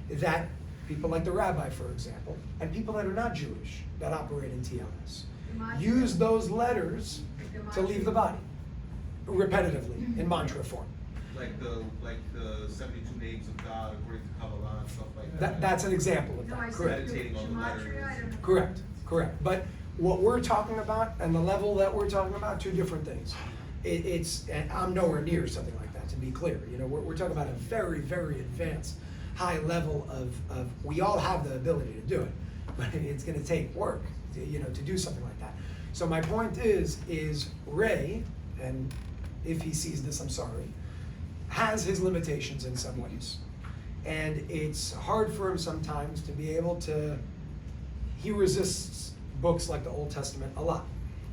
that people like the rabbi, for example, and people that are not Jewish that operate in TLS, use those letters to leave the body repetitively in mantra form. Like the 72 names of God according to Kabbalah and stuff like that. That's an example of that. Correct. Meditating on the letters. Correct. But what we're talking about and the level that we're talking about, two different things. And I'm nowhere near something like to be clear. You know, we're talking about a very, very advanced, high level of we all have the ability to do it, but it's going to take work, to, you know, to do something like that. So my point is Ray, and if he sees this, I'm sorry, has his limitations in some ways. And it's hard for him sometimes to be able to, he resists books like the Old Testament a lot.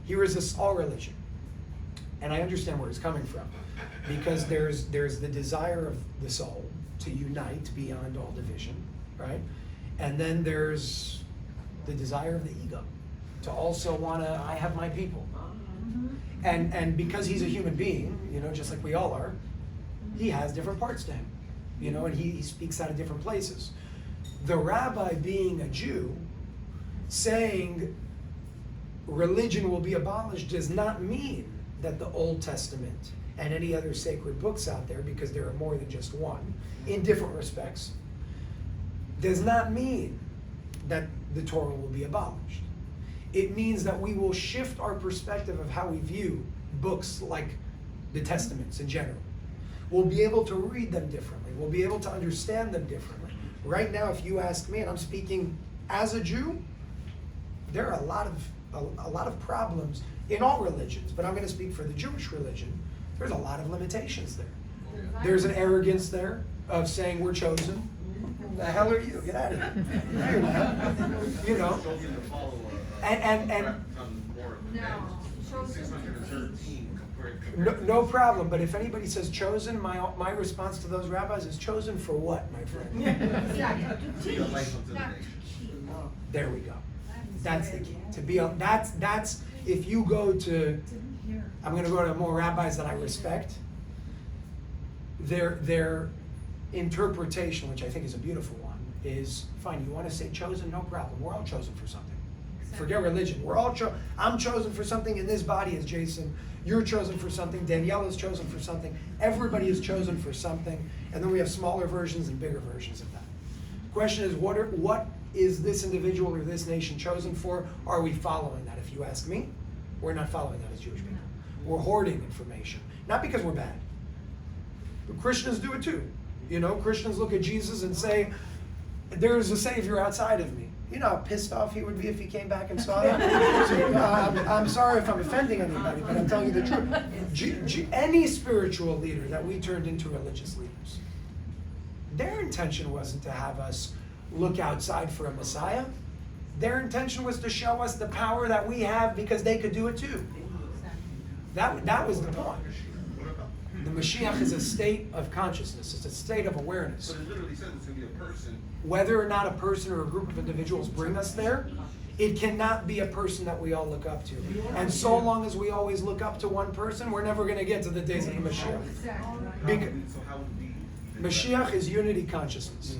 He resists all religion. And I understand where he's coming from, because there's the desire of the soul to unite beyond all division, right? And then there's the desire of the ego to also wanna, I have my people. And because he's a human being, you know, just like we all are, he has different parts to him, you know, and he speaks out of different places. The rabbi, being a Jew, saying religion will be abolished does not mean that the Old Testament and any other sacred books out there, because there are more than just one, in different respects, does not mean that the Torah will be abolished. It means that we will shift our perspective of how we view books like the Testaments in general. We'll be able to read them differently. We'll be able to understand them differently. Right now, if you ask me, and I'm speaking as a Jew, there are a lot of problems in all religions, but I'm going to speak for the Jewish religion. There's a lot of limitations there. There's an arrogance there of saying we're chosen. The hell are you? Get out of here. You know. And no problem, but if anybody says chosen, my response to those rabbis is chosen for what, my friend? There we go. That's the key. To be that's if you go to, I'm going to go to more rabbis that I respect. Their interpretation, which I think is a beautiful one, is fine. You want to say chosen, no problem. We're all chosen for something. Forget religion. We're all I'm chosen for something in this body as Jason. You're chosen for something. Danielle is chosen for something. Everybody is chosen for something. And then we have smaller versions and bigger versions of that. Question is, what is this individual or this nation chosen for? Are we following that? If you ask me, we're not following that as Jewish people. We're hoarding information. Not because we're bad. But Christians do it too. You know, Christians look at Jesus and say, there is a Savior outside of me. You know how pissed off he would be if he came back and saw that? So, I'm sorry if I'm offending anybody, but I'm telling you the truth. Any spiritual leader that we turned into religious leaders, their intention wasn't to have us look outside for a Messiah. Their intention was to show us the power that we have because they could do it too. That was the point. The Mashiach is a state of consciousness. It's a state of awareness. But it literally says it's going to be a person. Whether or not a person or a group of individuals bring us there, it cannot be a person that we all look up to. And so long as we always look up to one person, we're never going to get to the days of the Mashiach. So how would we? Mashiach is unity consciousness.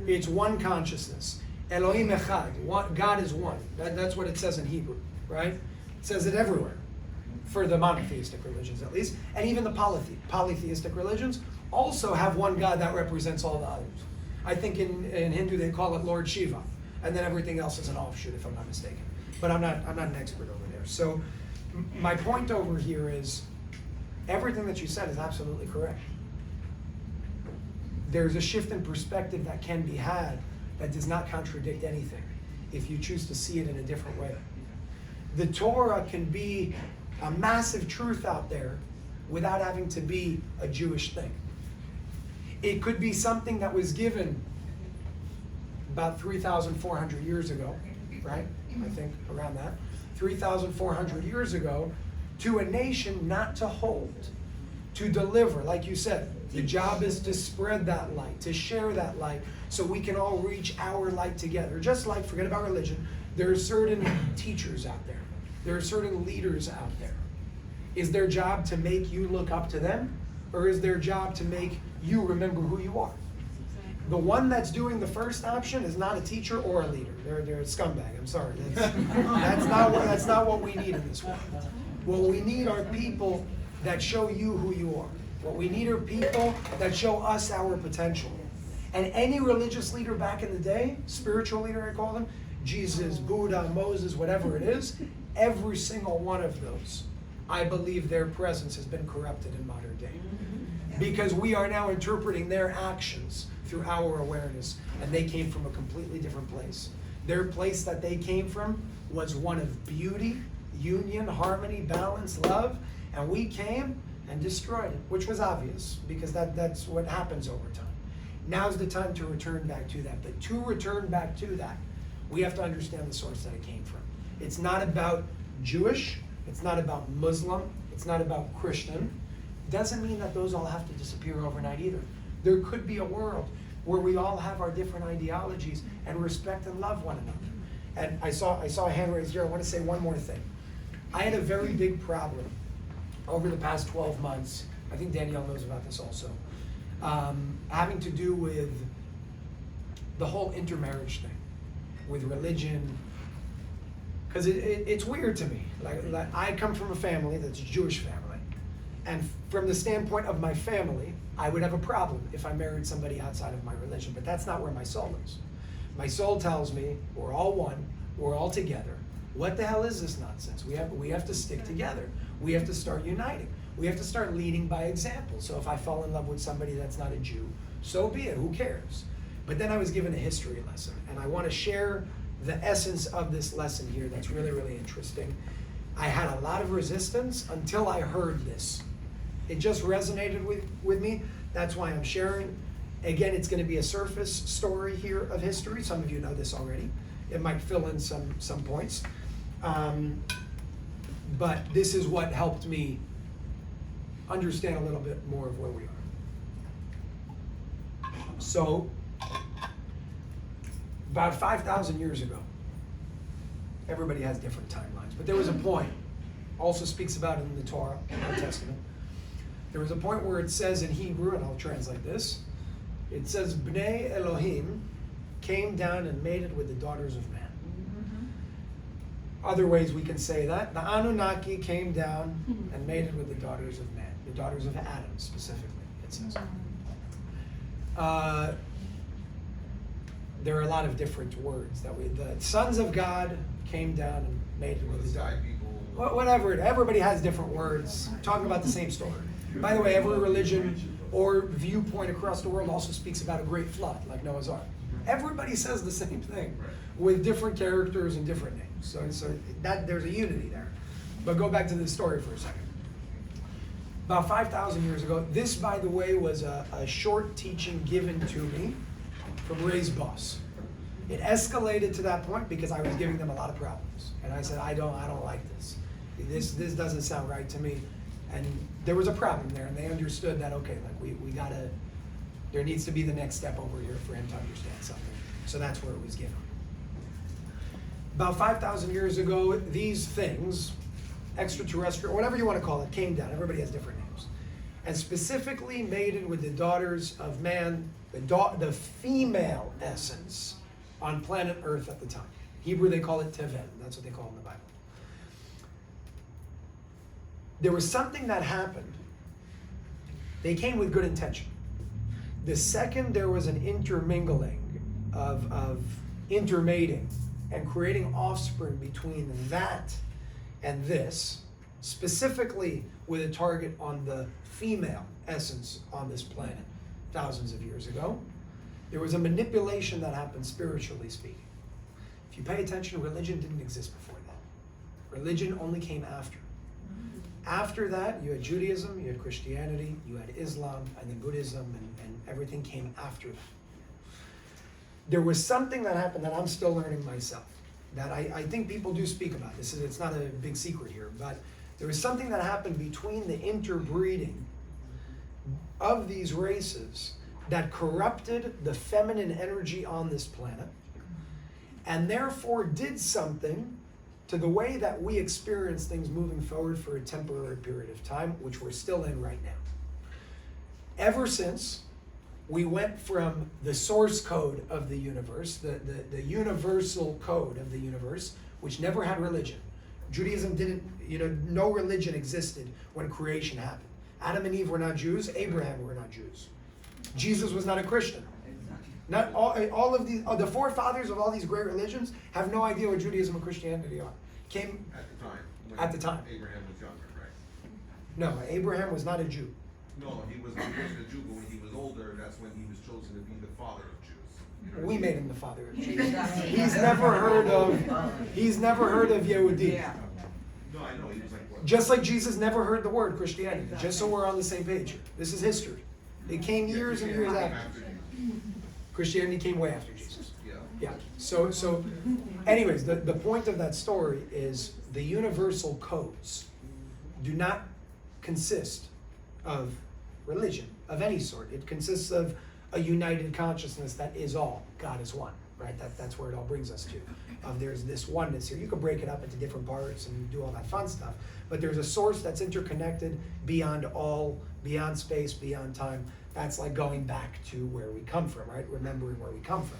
It's one consciousness. Elohim echad. God is one. That's what it says in Hebrew, right? It says it everywhere. For the monotheistic religions at least, and even the polytheistic religions also have one God that represents all the others. I think in Hindu they call it Lord Shiva, and then everything else is an offshoot if I'm not mistaken. But I'm not an expert over there. So my point over here is everything that you said is absolutely correct. There's a shift in perspective that can be had that does not contradict anything if you choose to see it in a different way. The Torah can be a massive truth out there without having to be a Jewish thing. It could be something that was given about 3,400 years ago, right? I think around that. 3,400 years ago to a nation not to hold, to deliver. Like you said, the job is to spread that light, to share that light so we can all reach our light together. Just like, forget about religion, there are certain teachers out there. There are certain leaders out there. Is their job to make you look up to them? Or is their job to make you remember who you are? The one that's doing the first option is not a teacher or a leader. They're a scumbag, I'm sorry. That's not what we need in this world. What we need are people that show you who you are. What we need are people that show us our potential. And any religious leader back in the day, spiritual leader I call them, Jesus, Buddha, Moses, whatever it is, every single one of those, I believe their presence has been corrupted in modern day. Because we are now interpreting their actions through our awareness, and they came from a completely different place. Their place that they came from was one of beauty, union, harmony, balance, love, and we came and destroyed it, which was obvious, because that's what happens over time. Now's the time to return back to that. But to return back to that, we have to understand the source that it came from. It's not about Jewish, it's not about Muslim, it's not about Christian. Doesn't mean that those all have to disappear overnight either. There could be a world where we all have our different ideologies and respect and love one another. And I saw a hand raised here. I want to say one more thing. I had a very big problem over the past 12 months. I think Danielle knows about this also. Having to do with the whole intermarriage thing, with religion, because it's weird to me. Like I come from a family that's a Jewish family, and from the standpoint of my family, I would have a problem if I married somebody outside of my religion, but that's not where my soul is. My soul tells me we're all one, we're all together. What the hell is this nonsense? We have to stick together. We have to start uniting. We have to start leading by example. So if I fall in love with somebody that's not a Jew, so be it, who cares? But then I was given a history lesson, and I want to share the essence of this lesson here that's really, really interesting. I had a lot of resistance until I heard this. It just resonated with me. That's why I'm sharing. Again, it's going to be a surface story here of history. Some of you know this already. It might fill in some points. But this is what helped me understand a little bit more of where we are. So, about 5,000 years ago, everybody has different timelines, but there was a point, also speaks about it in the Torah, Old Testament. There was a point where it says in Hebrew, and I'll translate this, it says, Bnei Elohim came down and mated with the daughters of man. Other ways we can say that, the Anunnaki came down and mated with the daughters of man, the daughters of Adam specifically, it says. There are a lot of different words that the sons of God came down and mated with the daughters. Whatever, everybody has different words, talking about the same story. By the way, every religion or viewpoint across the world also speaks about a great flood, like Noah's Ark. Everybody says the same thing, with different characters and different names. So that there's a unity there. But go back to the story for a second. About 5,000 years ago, this, by the way, was a short teaching given to me from Ray's boss. It escalated to that point because I was giving them a lot of problems, and I said, I don't like this. This doesn't sound right to me. And there was a problem there, and they understood that, okay, like we gotta, there needs to be the next step over here for him to understand something. So that's where it was given. About 5,000 years ago, these things, extraterrestrial, whatever you want to call it, came down. Everybody has different names. And specifically mated with the daughters of man, the female essence on planet Earth at the time. Hebrew, they call it Tevel. That's what they call it in the Bible. There was something that happened. They came with good intention. The second there was an intermingling of intermating and creating offspring between that and this, specifically with a target on the female essence on this planet thousands of years ago, there was a manipulation that happened spiritually speaking. If you pay attention, religion didn't exist before that. Religion only came after. After that, you had Judaism, you had Christianity, you had Islam, and then Buddhism, and everything came after that. There was something that happened that I'm still learning myself, that I think people do speak about. It's not a big secret here, but there was something that happened between the interbreeding of these races that corrupted the feminine energy on this planet, and therefore did something to the way that we experience things moving forward for a temporary period of time, which we're still in right now. Ever since we went from the source code of the universe, the universal code of the universe, which never had religion. Judaism didn't, no religion existed when creation happened. Adam and Eve were not Jews, Abraham were not Jews. Jesus was not a Christian. Not all of these, the forefathers of all these great religions have no idea what Judaism and Christianity are. Came at the time. At the time. Abraham was younger, right? No, Abraham was not a Jew. No, he wasn't a Jew, but when he was older, that's when he was chosen to be the father of Jews. We made him the father of Jews. He's never heard of Yehudi. Yeah. No, I know, he was like, what? Just like Jesus never heard the word Christianity, just so we're on the same page here. This is history. It came years and years after. Christianity came way after Jesus. Yeah. Yeah. So anyways, the point of that story is the universal codes do not consist of religion of any sort. It consists of a united consciousness that is all. God is one, right? That's where it all brings us to. There's this oneness here. You can break it up into different parts and do all that fun stuff, but there's a source that's interconnected beyond all, beyond space, beyond time. That's like going back to where we come from, right? Remembering where we come from.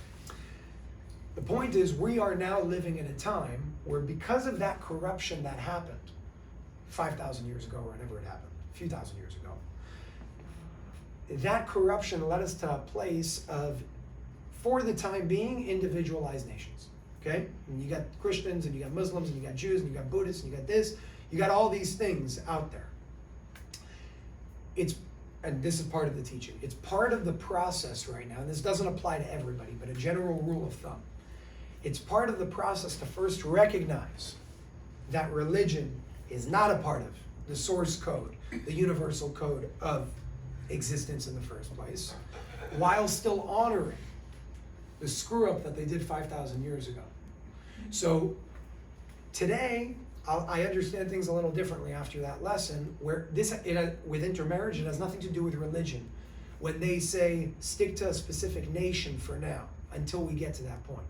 The point is, we are now living in a time where, because of that corruption that happened 5,000 years ago, or whenever it happened, a few thousand years ago, that corruption led us to a place of, for the time being, individualized nations. Okay? And you got Christians, and you got Muslims, and you got Jews, and you got Buddhists, and you got this. You got all these things out there. And this is part of the teaching. It's part of the process right now, and this doesn't apply to everybody, but a general rule of thumb. It's part of the process to first recognize that religion is not a part of the source code, the universal code of existence in the first place, while still honoring the screw up that they did 5,000 years ago. So today, I understand things a little differently after that lesson, where with intermarriage, it has nothing to do with religion. When they say stick to a specific nation for now, until we get to that point.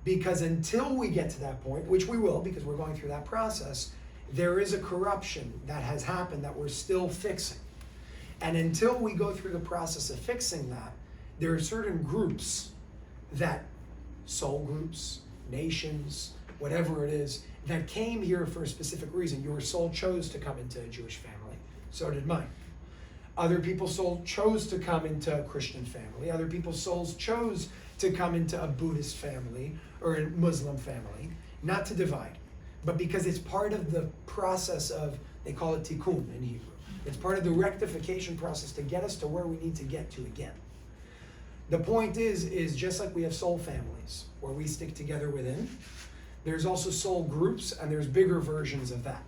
Because until we get to that point, which we will, because we're going through that process, there is a corruption that has happened that we're still fixing. And until we go through the process of fixing that, there are certain groups that, soul groups, nations, whatever it is, that came here for a specific reason. Your soul chose to come into a Jewish family. So did mine. Other people's soul chose to come into a Christian family. Other people's souls chose to come into a Buddhist family or a Muslim family. Not to divide, but because it's part of the process of, they call it tikkun in Hebrew. It's part of the rectification process to get us to where we need to get to again. The point is just like we have soul families where we stick together within, there's also soul groups, and there's bigger versions of that.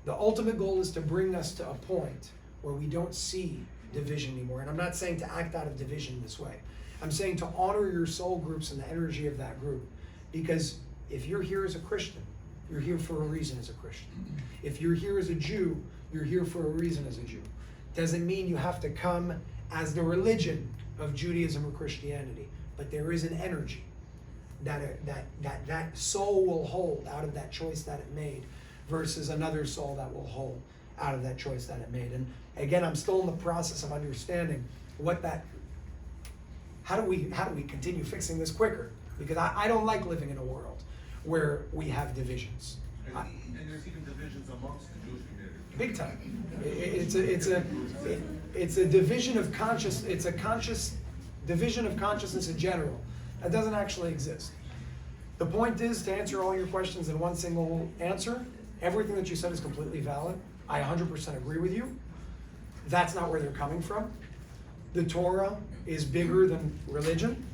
The ultimate goal is to bring us to a point where we don't see division anymore. And I'm not saying to act out of division this way. I'm saying to honor your soul groups and the energy of that group. Because if you're here as a Christian, you're here for a reason as a Christian. If you're here as a Jew, you're here for a reason as a Jew. Doesn't mean you have to come as the religion of Judaism or Christianity, but there is an energy that soul will hold out of that choice that it made versus another soul that will hold out of that choice that it made. And again, I'm still in the process of understanding how do we continue fixing this quicker? Because I don't like living in a world where we have divisions. And there's even divisions amongst the Jewish community. Big time. It's a division of conscious. It's a conscious division of consciousness in general that doesn't actually exist. The point is, to answer all your questions in one single answer, everything that you said is completely valid. I 100% agree with you. That's not where they're coming from. The Torah is bigger than religion.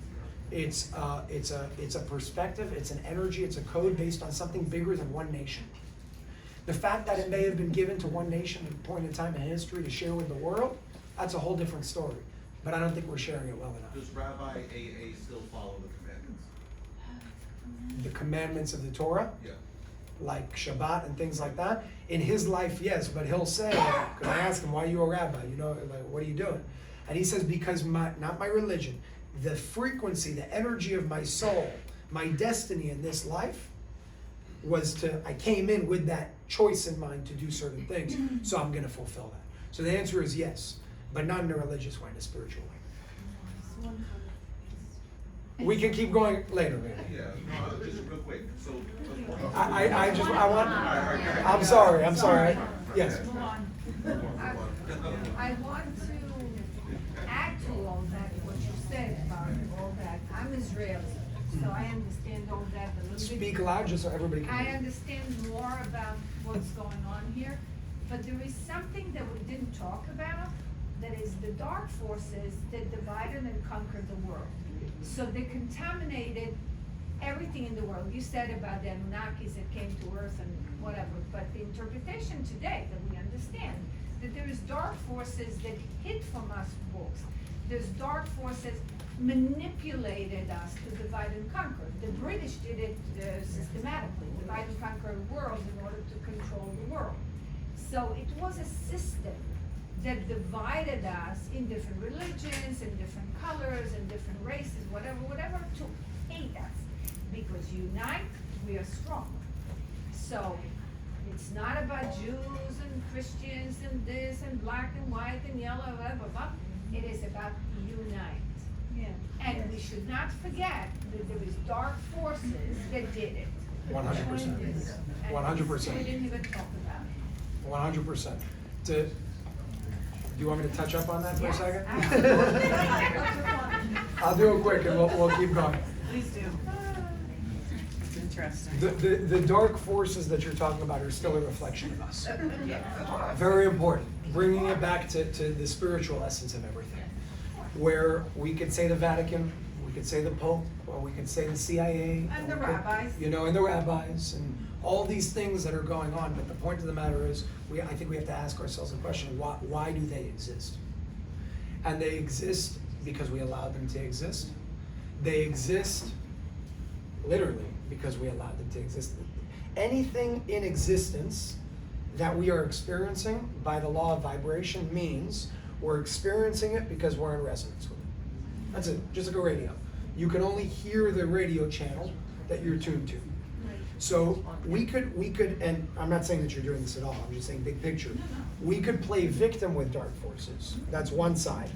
It's a perspective. It's an energy. It's a code based on something bigger than one nation. The fact that it may have been given to one nation at a point in time in history to share with the world, that's a whole different story. But I don't think we're sharing it well enough. Does Rabbi AA still follow the commandments? The commandments of the Torah, Yeah. like Shabbat and things like that, in his life, yes, but he'll say, because I ask him, why are you a rabbi? You know, like, what are you doing? And he says, because not my religion, the frequency, the energy of my soul, my destiny in this life I came in with that choice in mind to do certain things, so I'm going to fulfill that. So the answer is yes, but not in a religious way, in a spiritual way. We can keep going later, maybe. Yeah, no, just real quick, so. I'm sorry. Yes. I want to add to all that, what you said about all that. I'm Israeli, so I understand all that a little bit. Speak loud just so everybody can I hear. understand more about what's going on here. But there is something that we didn't talk about, that is the dark forces that divided and conquered the world. So they contaminated everything in the world. You said about the Anunnakis that came to Earth and whatever, but the interpretation today that we understand, that there is dark forces that hid from us books. There's dark forces manipulated us to divide and conquer. The British did it systematically, divide and conquer the world in order to control the world. So it was a system that divided us in different religions, in different colors, in different races, whatever, to hate us. Because unite, we are strong. So it's not about Jews and Christians and this and black and white and yellow, blah, blah, blah. It is about unite. Yeah. And we should not forget that there is dark forces that did it. 100%. 100%. We didn't even talk about it. 100%. Do you want me to touch up on that for a second? I'll do it quick and we'll keep going. Please do. It's interesting. The dark forces that you're talking about are still a reflection of us. Very important. Bringing it back to the spiritual essence of everything. Where we could say the Vatican, we could say the Pope, or we could say the CIA. And the rabbis. And the rabbis, and all these things that are going on. But the point of the matter is, I think we have to ask ourselves the question, why do they exist? And they exist because we allowed them to exist. They exist literally because we allowed them to exist. Anything in existence that we are experiencing by the law of vibration means we're experiencing it because we're in resonance with it. That's it, just like a radio. You can only hear the radio channel that you're tuned to. So we could, and I'm not saying that you're doing this at all, I'm just saying big picture. We could play victim with dark forces. That's one side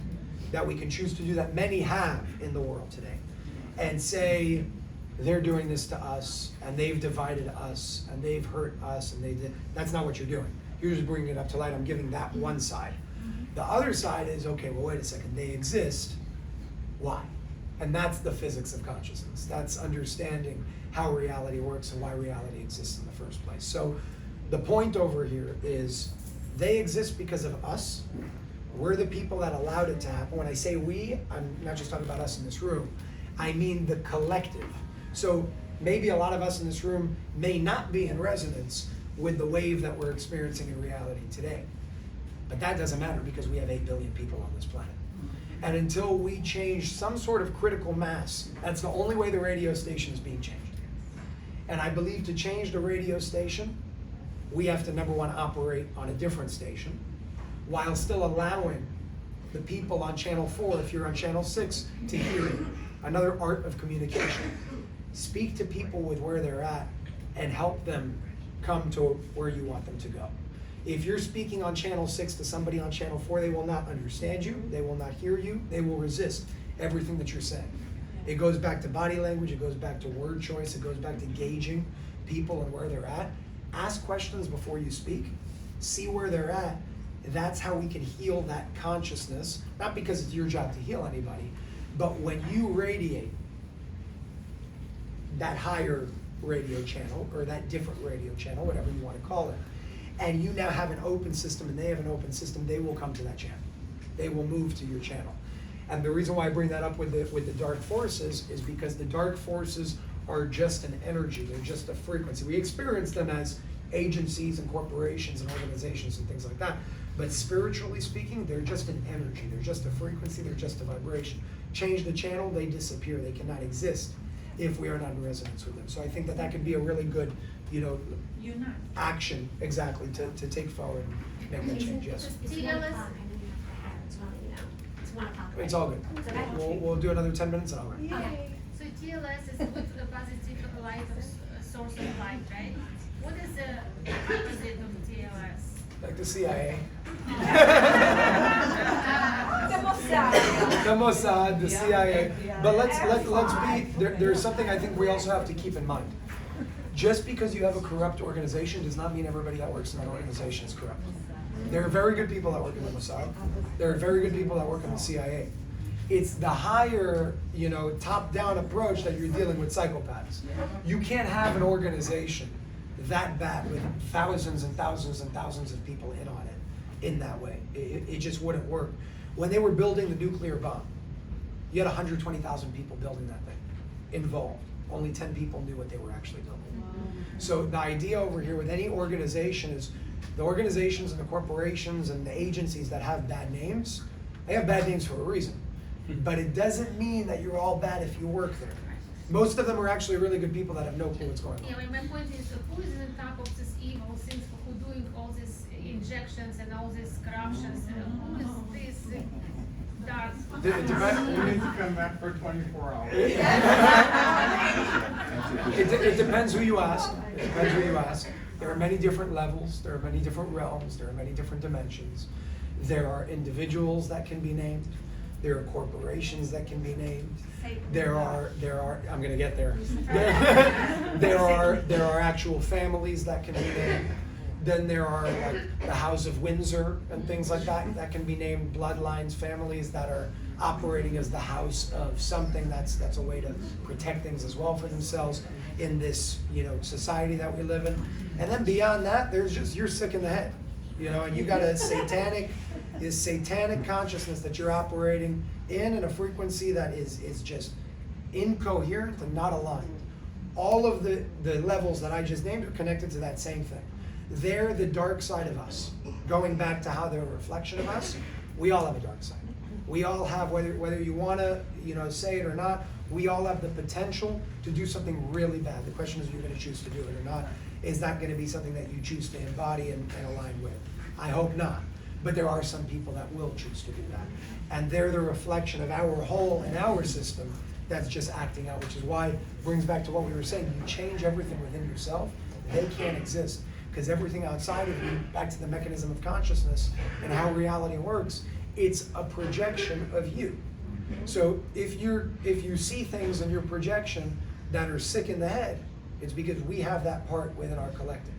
that we can choose to do, that many have in the world today. And say, they're doing this to us, and they've divided us, and they've hurt us, and that's not what you're doing. You're just bringing it up to light. I'm giving that one side. The other side is, okay, well, wait a second, they exist, why? And that's the physics of consciousness. That's understanding how reality works and why reality exists in the first place. So the point over here is, they exist because of us. We're the people that allowed it to happen. When I say we, I'm not just talking about us in this room. I mean the collective. So maybe a lot of us in this room may not be in resonance with the wave that we're experiencing in reality today. But that doesn't matter because we have 8 billion people on this planet. And until we change some sort of critical mass, that's the only way the radio station is being changed. And I believe to change the radio station, we have to, number one, operate on a different station, while still allowing the people on channel 4, if you're on channel 6, to hear you. Another art of communication. Speak to people with where they're at and help them come to where you want them to go. If you're speaking on channel 6 to somebody on channel 4, they will not understand you, they will not hear you, they will resist everything that you're saying. It goes back to body language, it goes back to word choice, it goes back to gauging people and where they're at. Ask questions before you speak, see where they're at. That's how we can heal that consciousness, not because it's your job to heal anybody, but when you radiate that higher radio channel, or that different radio channel, whatever you want to call it, and you now have an open system and they have an open system, they will come to that channel. They will move to your channel. And the reason why I bring that up with the dark forces is because the dark forces are just an energy, they're just a frequency. We experience them as agencies and corporations and organizations and things like that. But spiritually speaking, they're just an energy, they're just a frequency, they're just a vibration. Change the channel, they disappear, they cannot exist if we are not in resonance with them. So I think that could be a really good, action, exactly, to take forward and make that change, yes. It's all good. We'll do another 10 minutes and I'll wrap. Okay. So TLS is with the positive light source of light, right? What is the opposite of TLS? Like the CIA. The The Mossad, the CIA. But let's be, there's something I think we also have to keep in mind. Just because you have a corrupt organization does not mean everybody that works in that organization is corrupt. There are very good people that work in the Mossad. There are very good people that work in the CIA. It's the higher, top-down approach that you're dealing with psychopaths. You can't have an organization that bad with thousands and thousands and thousands of people in on it in that way. It just wouldn't work. When they were building the nuclear bomb, you had 120,000 people building that thing, involved. Only 10 people knew what they were actually building. So the idea over here with any organization is the organizations and the corporations and the agencies that have bad names, they have bad names for a reason. But it doesn't mean that you're all bad if you work there. Most of them are actually really good people that have no clue what's going Yeah, on. my point is, who is in top of this evil things, who doing all these injections and all these corruptions? Who is this dark? We need to come back for 24 hours. It depends who you ask. It depends who you ask. There are many different levels. There are many different realms. There are many different dimensions. There are individuals that can be named. There are corporations that can be named. There are. I'm gonna get there. There are actual families that can be named. Then there are like the House of Windsor and things like that can be named, bloodlines, families that are operating as the house of something that's a way to protect things as well for themselves in this, society that we live in. And then beyond that, there's just, you're sick in the head, and you got this satanic consciousness that you're operating in a frequency that is just incoherent and not aligned. All of the levels that I just named are connected to that same thing. They're the dark side of us. Going back to how they're a reflection of us, we all have a dark side. We all have, whether you want to, say it or not, we all have the potential to do something really bad. The question is, if you're going to choose to do it or not. Is that going to be something that you choose to embody and align with? I hope not. But there are some people that will choose to do that. And they're the reflection of our whole and our system that's just acting out, which is why it brings back to what we were saying. You change everything within yourself, they can't exist. Because everything outside of you, back to the mechanism of consciousness and how reality works, it's a projection of you. So if you see things in your projection that are sick in the head, it's because we have that part within our collective.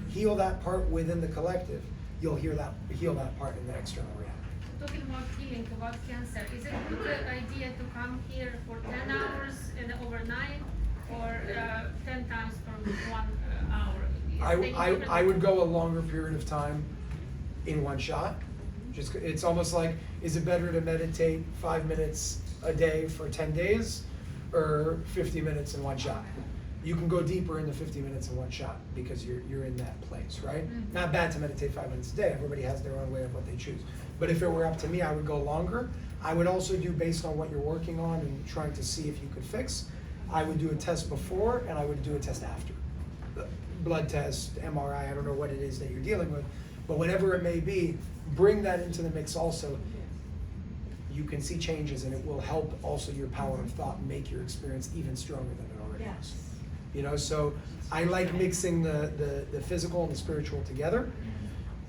Heal that part within the collective, you'll heal that part in the external reality. Talking about healing, about cancer, is it a good idea to come here for 10 hours and overnight, or 10 times for 1 hour? I would go a longer period of time in one shot. It's almost like, is it better to meditate 5 minutes a day for 10 days or 50 minutes in one shot? You can go deeper in the 50 minutes in one shot because you're in that place, right? Mm-hmm. Not bad to meditate 5 minutes a day. Everybody has their own way of what they choose. But if it were up to me, I would go longer. I would also do based on what you're working on and trying to see if you could fix. I would do a test before and I would do a test after. Blood test, MRI, I don't know what it is that you're dealing with, but whatever it may be, bring that into the mix also. You can see changes and it will help also your power of thought and make your experience even stronger than it already is. So I like mixing the physical and the spiritual together,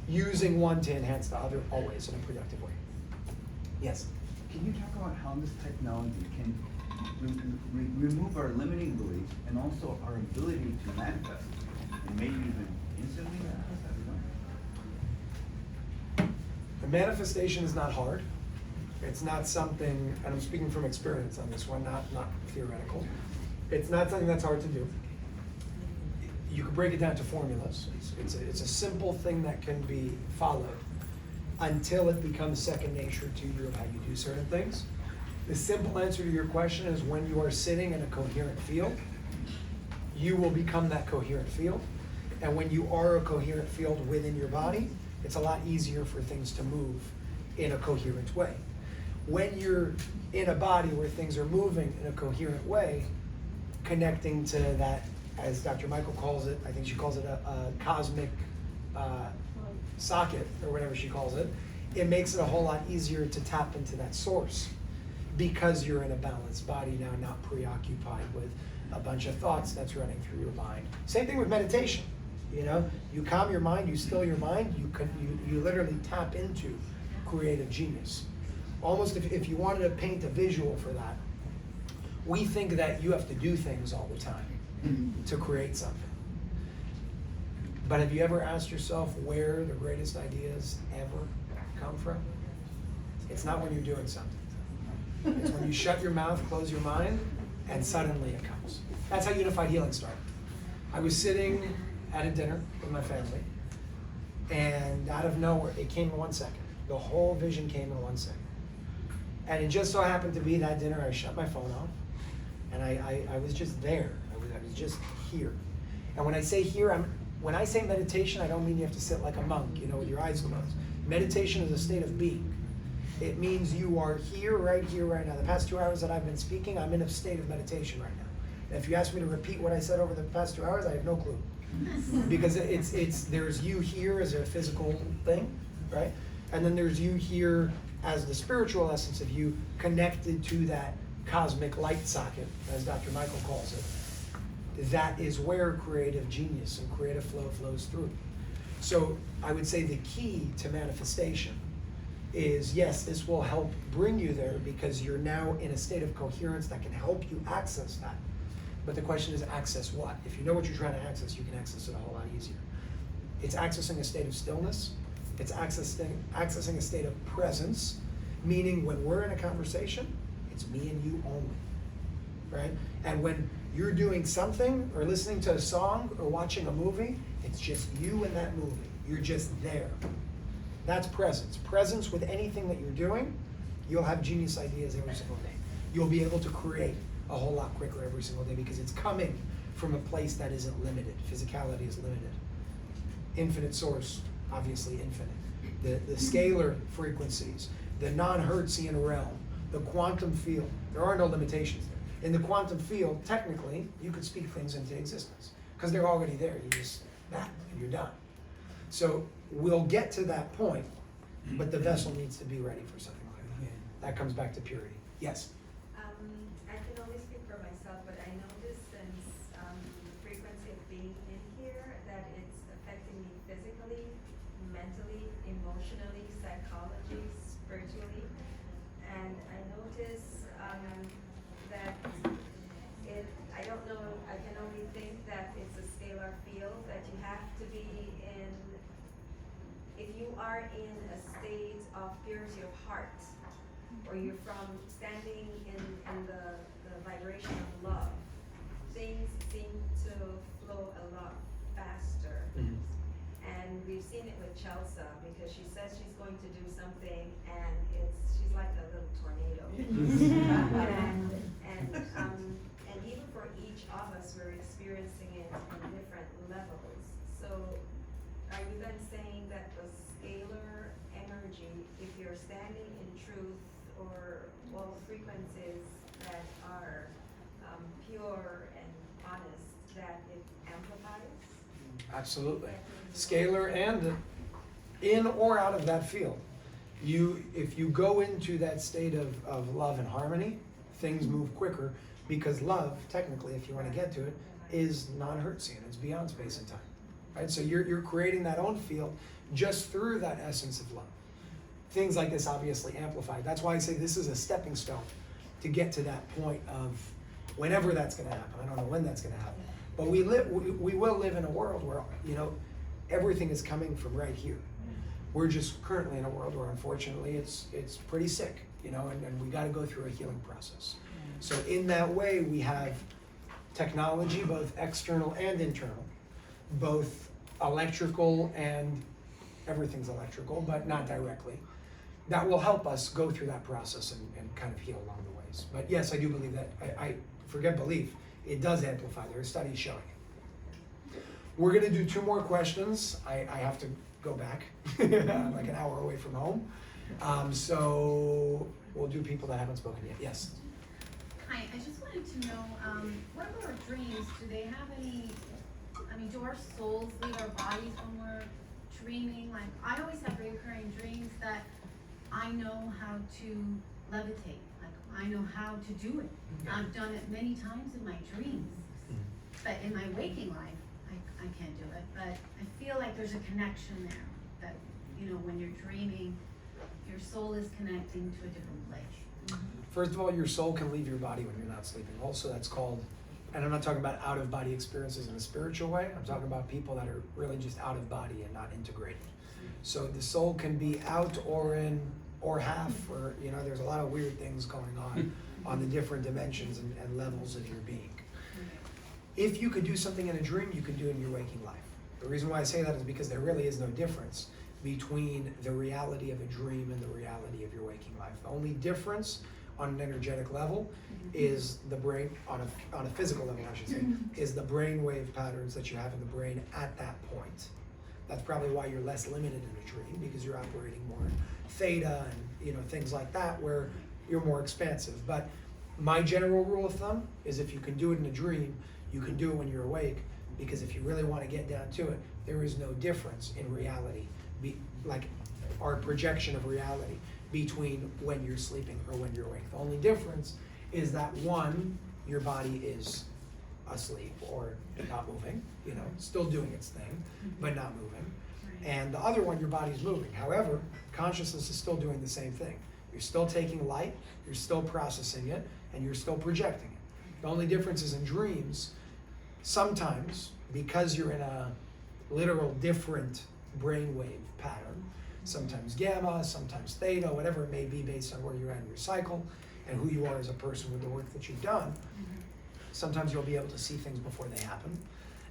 using one to enhance the other always in a productive way. Yes? Can you talk about how this technology can remove our limiting beliefs and also our ability to manifest? And maybe even instantly manifest, I don't know. The manifestation is not hard. It's not something, and I'm speaking from experience on this one, not theoretical. It's not something that's hard to do. You can break it down to formulas. It's a simple thing that can be followed until it becomes second nature to you of how you do certain things. The simple answer to your question is when you are sitting in a coherent field, you will become that coherent field. And when you are a coherent field within your body, it's a lot easier for things to move in a coherent way. When you're in a body where things are moving in a coherent way, connecting to that, as Dr. Michael calls it, I think she calls it a cosmic socket, or whatever she calls it, it makes it a whole lot easier to tap into that source because you're in a balanced body now, not preoccupied with a bunch of thoughts that's running through your mind. Same thing with meditation. You calm your mind, you still your mind, you literally tap into creative genius. Almost if you wanted to paint a visual for that, we think that you have to do things all the time to create something. But have you ever asked yourself where the greatest ideas ever come from? It's not when you're doing something. It's when you shut your mouth, close your mind, and suddenly it comes. That's how Unifyd Healing started. I was sitting at a dinner with my family, and out of nowhere, it came in 1 second. The whole vision came in 1 second. And it just so happened to be that dinner, I shut my phone off, and I was just there. I was just here. And when I say here, when I say meditation, I don't mean you have to sit like a monk, you know, with your eyes closed. Meditation is a state of being. It means you are here, right now. The past 2 hours that I've been speaking, I'm in a state of meditation right now. And if you ask me to repeat what I said over the past 2 hours, I have no clue. Because there's you here as a physical thing, right? And then there's you here as the spiritual essence of you connected to that cosmic light socket, as Dr. Michael calls it. That is where creative genius and creative flow flows through. So I would say the key to manifestation is, yes, this will help bring you there because you're now in a state of coherence that can help you access that. But the question is, access what? If you know what you're trying to access, you can access it a whole lot easier. It's accessing a state of stillness. It's accessing a state of presence, meaning when we're in a conversation, it's me and you only, right? And when you're doing something or listening to a song or watching a movie, it's just you and that movie. You're just there. That's presence. Presence with anything that you're doing, you'll have genius ideas every single day. You'll be able to create a whole lot quicker every single day because it's coming from a place that isn't limited. Physicality is limited. Infinite source, obviously infinite. The scalar frequencies, the non-Hertzian realm, the quantum field, there are no limitations there. In the quantum field, technically, you could speak things into existence because they're already there. You just, that, and you're done. So we'll get to that point, but the vessel needs to be ready for something like that. That comes back to purity. Yes? I can only speak for myself, but I noticed since the frequency of being in here that it's affecting me physically, mentally, emotionally, psychology, spiritually. And I notice that I don't know, I can only think that it's a scalar field, that you have to be in, if you are in a state of purity of heart, or you're standing in the vibration of love, things seem to flow a lot faster. Mm-hmm. And we've seen it with Chelsea because she says she's going to do something and she's like a little tornado. and even for each of us, we're experiencing it in different levels. So are you then saying that the scalar energy, if you're standing in truth or all frequencies that are pure and honest, that it amplifies? Absolutely. Scalar and in or out of that field. If you go into that state of love and harmony, things move quicker because love, technically, if you want to get to it, is non-Hertzian. It's beyond space and time. Right? So you're creating that own field just through that essence of love. Things like this obviously amplify. That's why I say this is a stepping stone to get to that point of whenever that's going to happen. I don't know when that's going to happen. But we will live in a world where, you know, everything is coming from right here. We're just currently in a world where unfortunately it's pretty sick, you know, and we got to go through a healing process. So in that way, we have technology, both external and internal, both electrical and everything's electrical, but not directly. That will help us go through that process and kind of heal along the ways. But yes, I do believe that, I forget belief, it does amplify. There are studies showing it. We're going to do 2 more questions. I have to go back. I'm like an hour away from home. So we'll do people that haven't spoken yet. Yes? Hi, I just wanted to know, what about our dreams? Do they have any, do our souls leave our bodies when we're dreaming? Like, I always have recurring dreams that I know how to levitate. Like, I know how to do it. I've done it many times in my dreams. But in my waking life, I can't do it. But I feel like there's a connection there. That, you know, when you're dreaming, your soul is connecting to a different place. First of all, your soul can leave your body when you're not sleeping. Also, that's called, and I'm not talking about out-of-body experiences in a spiritual way. I'm talking about people that are really just out of body and not integrated. So the soul can be out or in or half, or, you know, there's a lot of weird things going on the different dimensions and levels of your being. If you could do something in a dream, you could do it in your waking life. The reason why I say that is because there really is no difference between the reality of a dream and the reality of your waking life. The only difference on an energetic level is the brain, on a physical level I should say, is the brainwave patterns that you have in the brain at that point. That's probably why you're less limited in a dream, because you're operating more in theta and things like that, where you're more expansive. But my general rule of thumb is if you can do it in a dream, you can do it when you're awake, because if you really want to get down to it, there is no difference in reality, like our projection of reality between when you're sleeping or when you're awake. The only difference is that one, your body is asleep or not moving, still doing its thing, but not moving. And the other one, your body's moving. However, consciousness is still doing the same thing. You're still taking light, you're still processing it, and you're still projecting it. The only difference is in dreams, sometimes, because you're in a literal different brainwave pattern, sometimes gamma, sometimes theta, whatever it may be based on where you're at in your cycle and who you are as a person with the work that you've done, sometimes you'll be able to see things before they happen.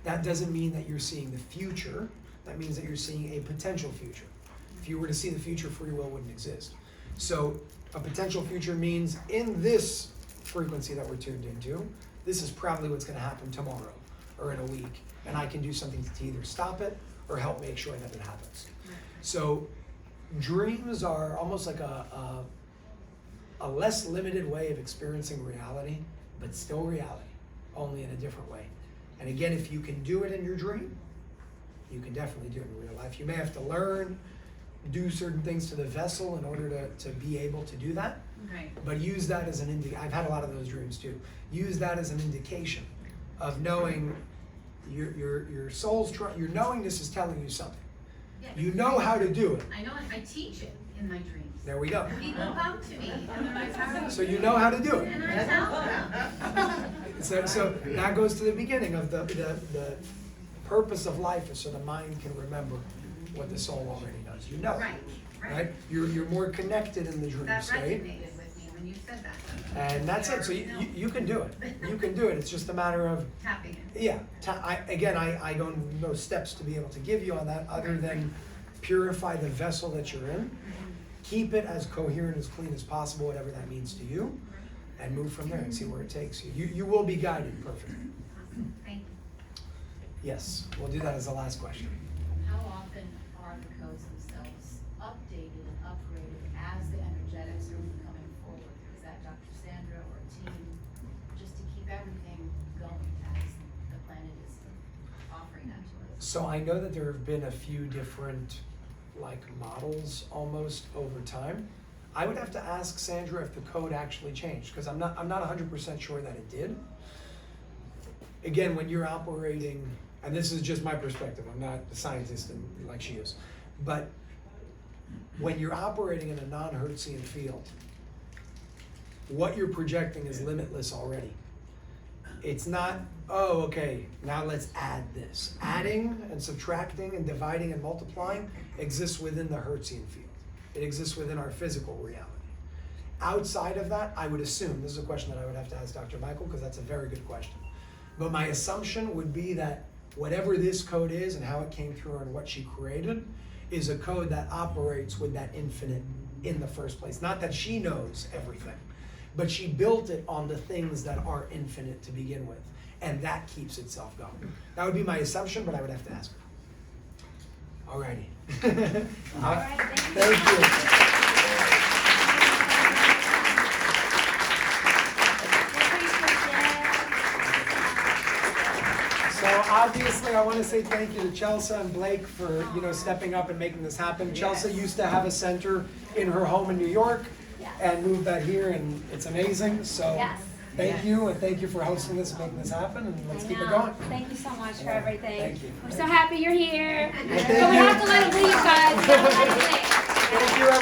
That doesn't mean that you're seeing the future. That means that you're seeing a potential future. If you were to see the future, free will wouldn't exist. So a potential future means in this frequency that we're tuned into, this is probably what's going to happen tomorrow or in a week. And I can do something to either stop it or help make sure that it happens. So dreams are almost like a less limited way of experiencing reality, but still reality, only in a different way. And again, if you can do it in your dream, you can definitely do it in real life. You may have to learn, do certain things to the vessel in order to be able to do that. Right. But use that as an I've had a lot of those dreams too. Use that as an indication of knowing your soul's your knowingness is telling you something. Yeah, You know how to do it. I know it, I teach it in my dreams. There we go. People come to me and they're like, how do you? So you know how to do it. And I tell them. So that goes to the beginning of the purpose of life is so the mind can remember what the soul already knows. You know. Right? You're more connected in the dream That state. resonated with me when you said that. And that's it. So you can do it. You can do it. It's just a matter of Tapping it. yeah. I don't know steps to be able to give you on that other than purify the vessel that you're in. Keep it as coherent, as clean as possible, whatever that means to you, and move from there and see where it takes you. You will be guided perfectly. Awesome. Thank you. Yes, we'll do that as the last question. How often are the codes themselves updated and upgraded as the energetics are coming forward? Is that Dr. Sandra or a team, just to keep everything going as the planet is offering that to us? So I know that there have been a few different models almost over time. I would have to ask Sandra if the code actually changed, because I'm not 100% sure that it did. Again, when you're operating, and this is just my perspective, I'm not a scientist like she is, but when you're operating in a non-Hertzian field, what you're projecting is limitless already. It's not, oh, okay, now let's add this. Adding and subtracting and dividing and multiplying exists within the Hertzian field. It exists within our physical reality. Outside of that, I would assume, this is a question that I would have to ask Dr. Michael, because that's a very good question. But my assumption would be that whatever this code is and how it came through and what she created is a code that operates with that infinite in the first place. Not that she knows everything, but she built it on the things that are infinite to begin with. And that keeps itself going. That would be my assumption, but I would have to ask her. Alrighty. All right, Thank you. So obviously I want to say thank you to Chelsea and Blake for stepping up and making this happen. Chelsea used to have a center in her home in New York and moved that here, and it's amazing. So thank you, and thank you for hosting this and making this happen, and let's keep it going. Thank you so much for everything. Thank you. We're so happy you're here. Thank So we you. have to let it leave, guys. We have to let it leave. Thank you, everyone.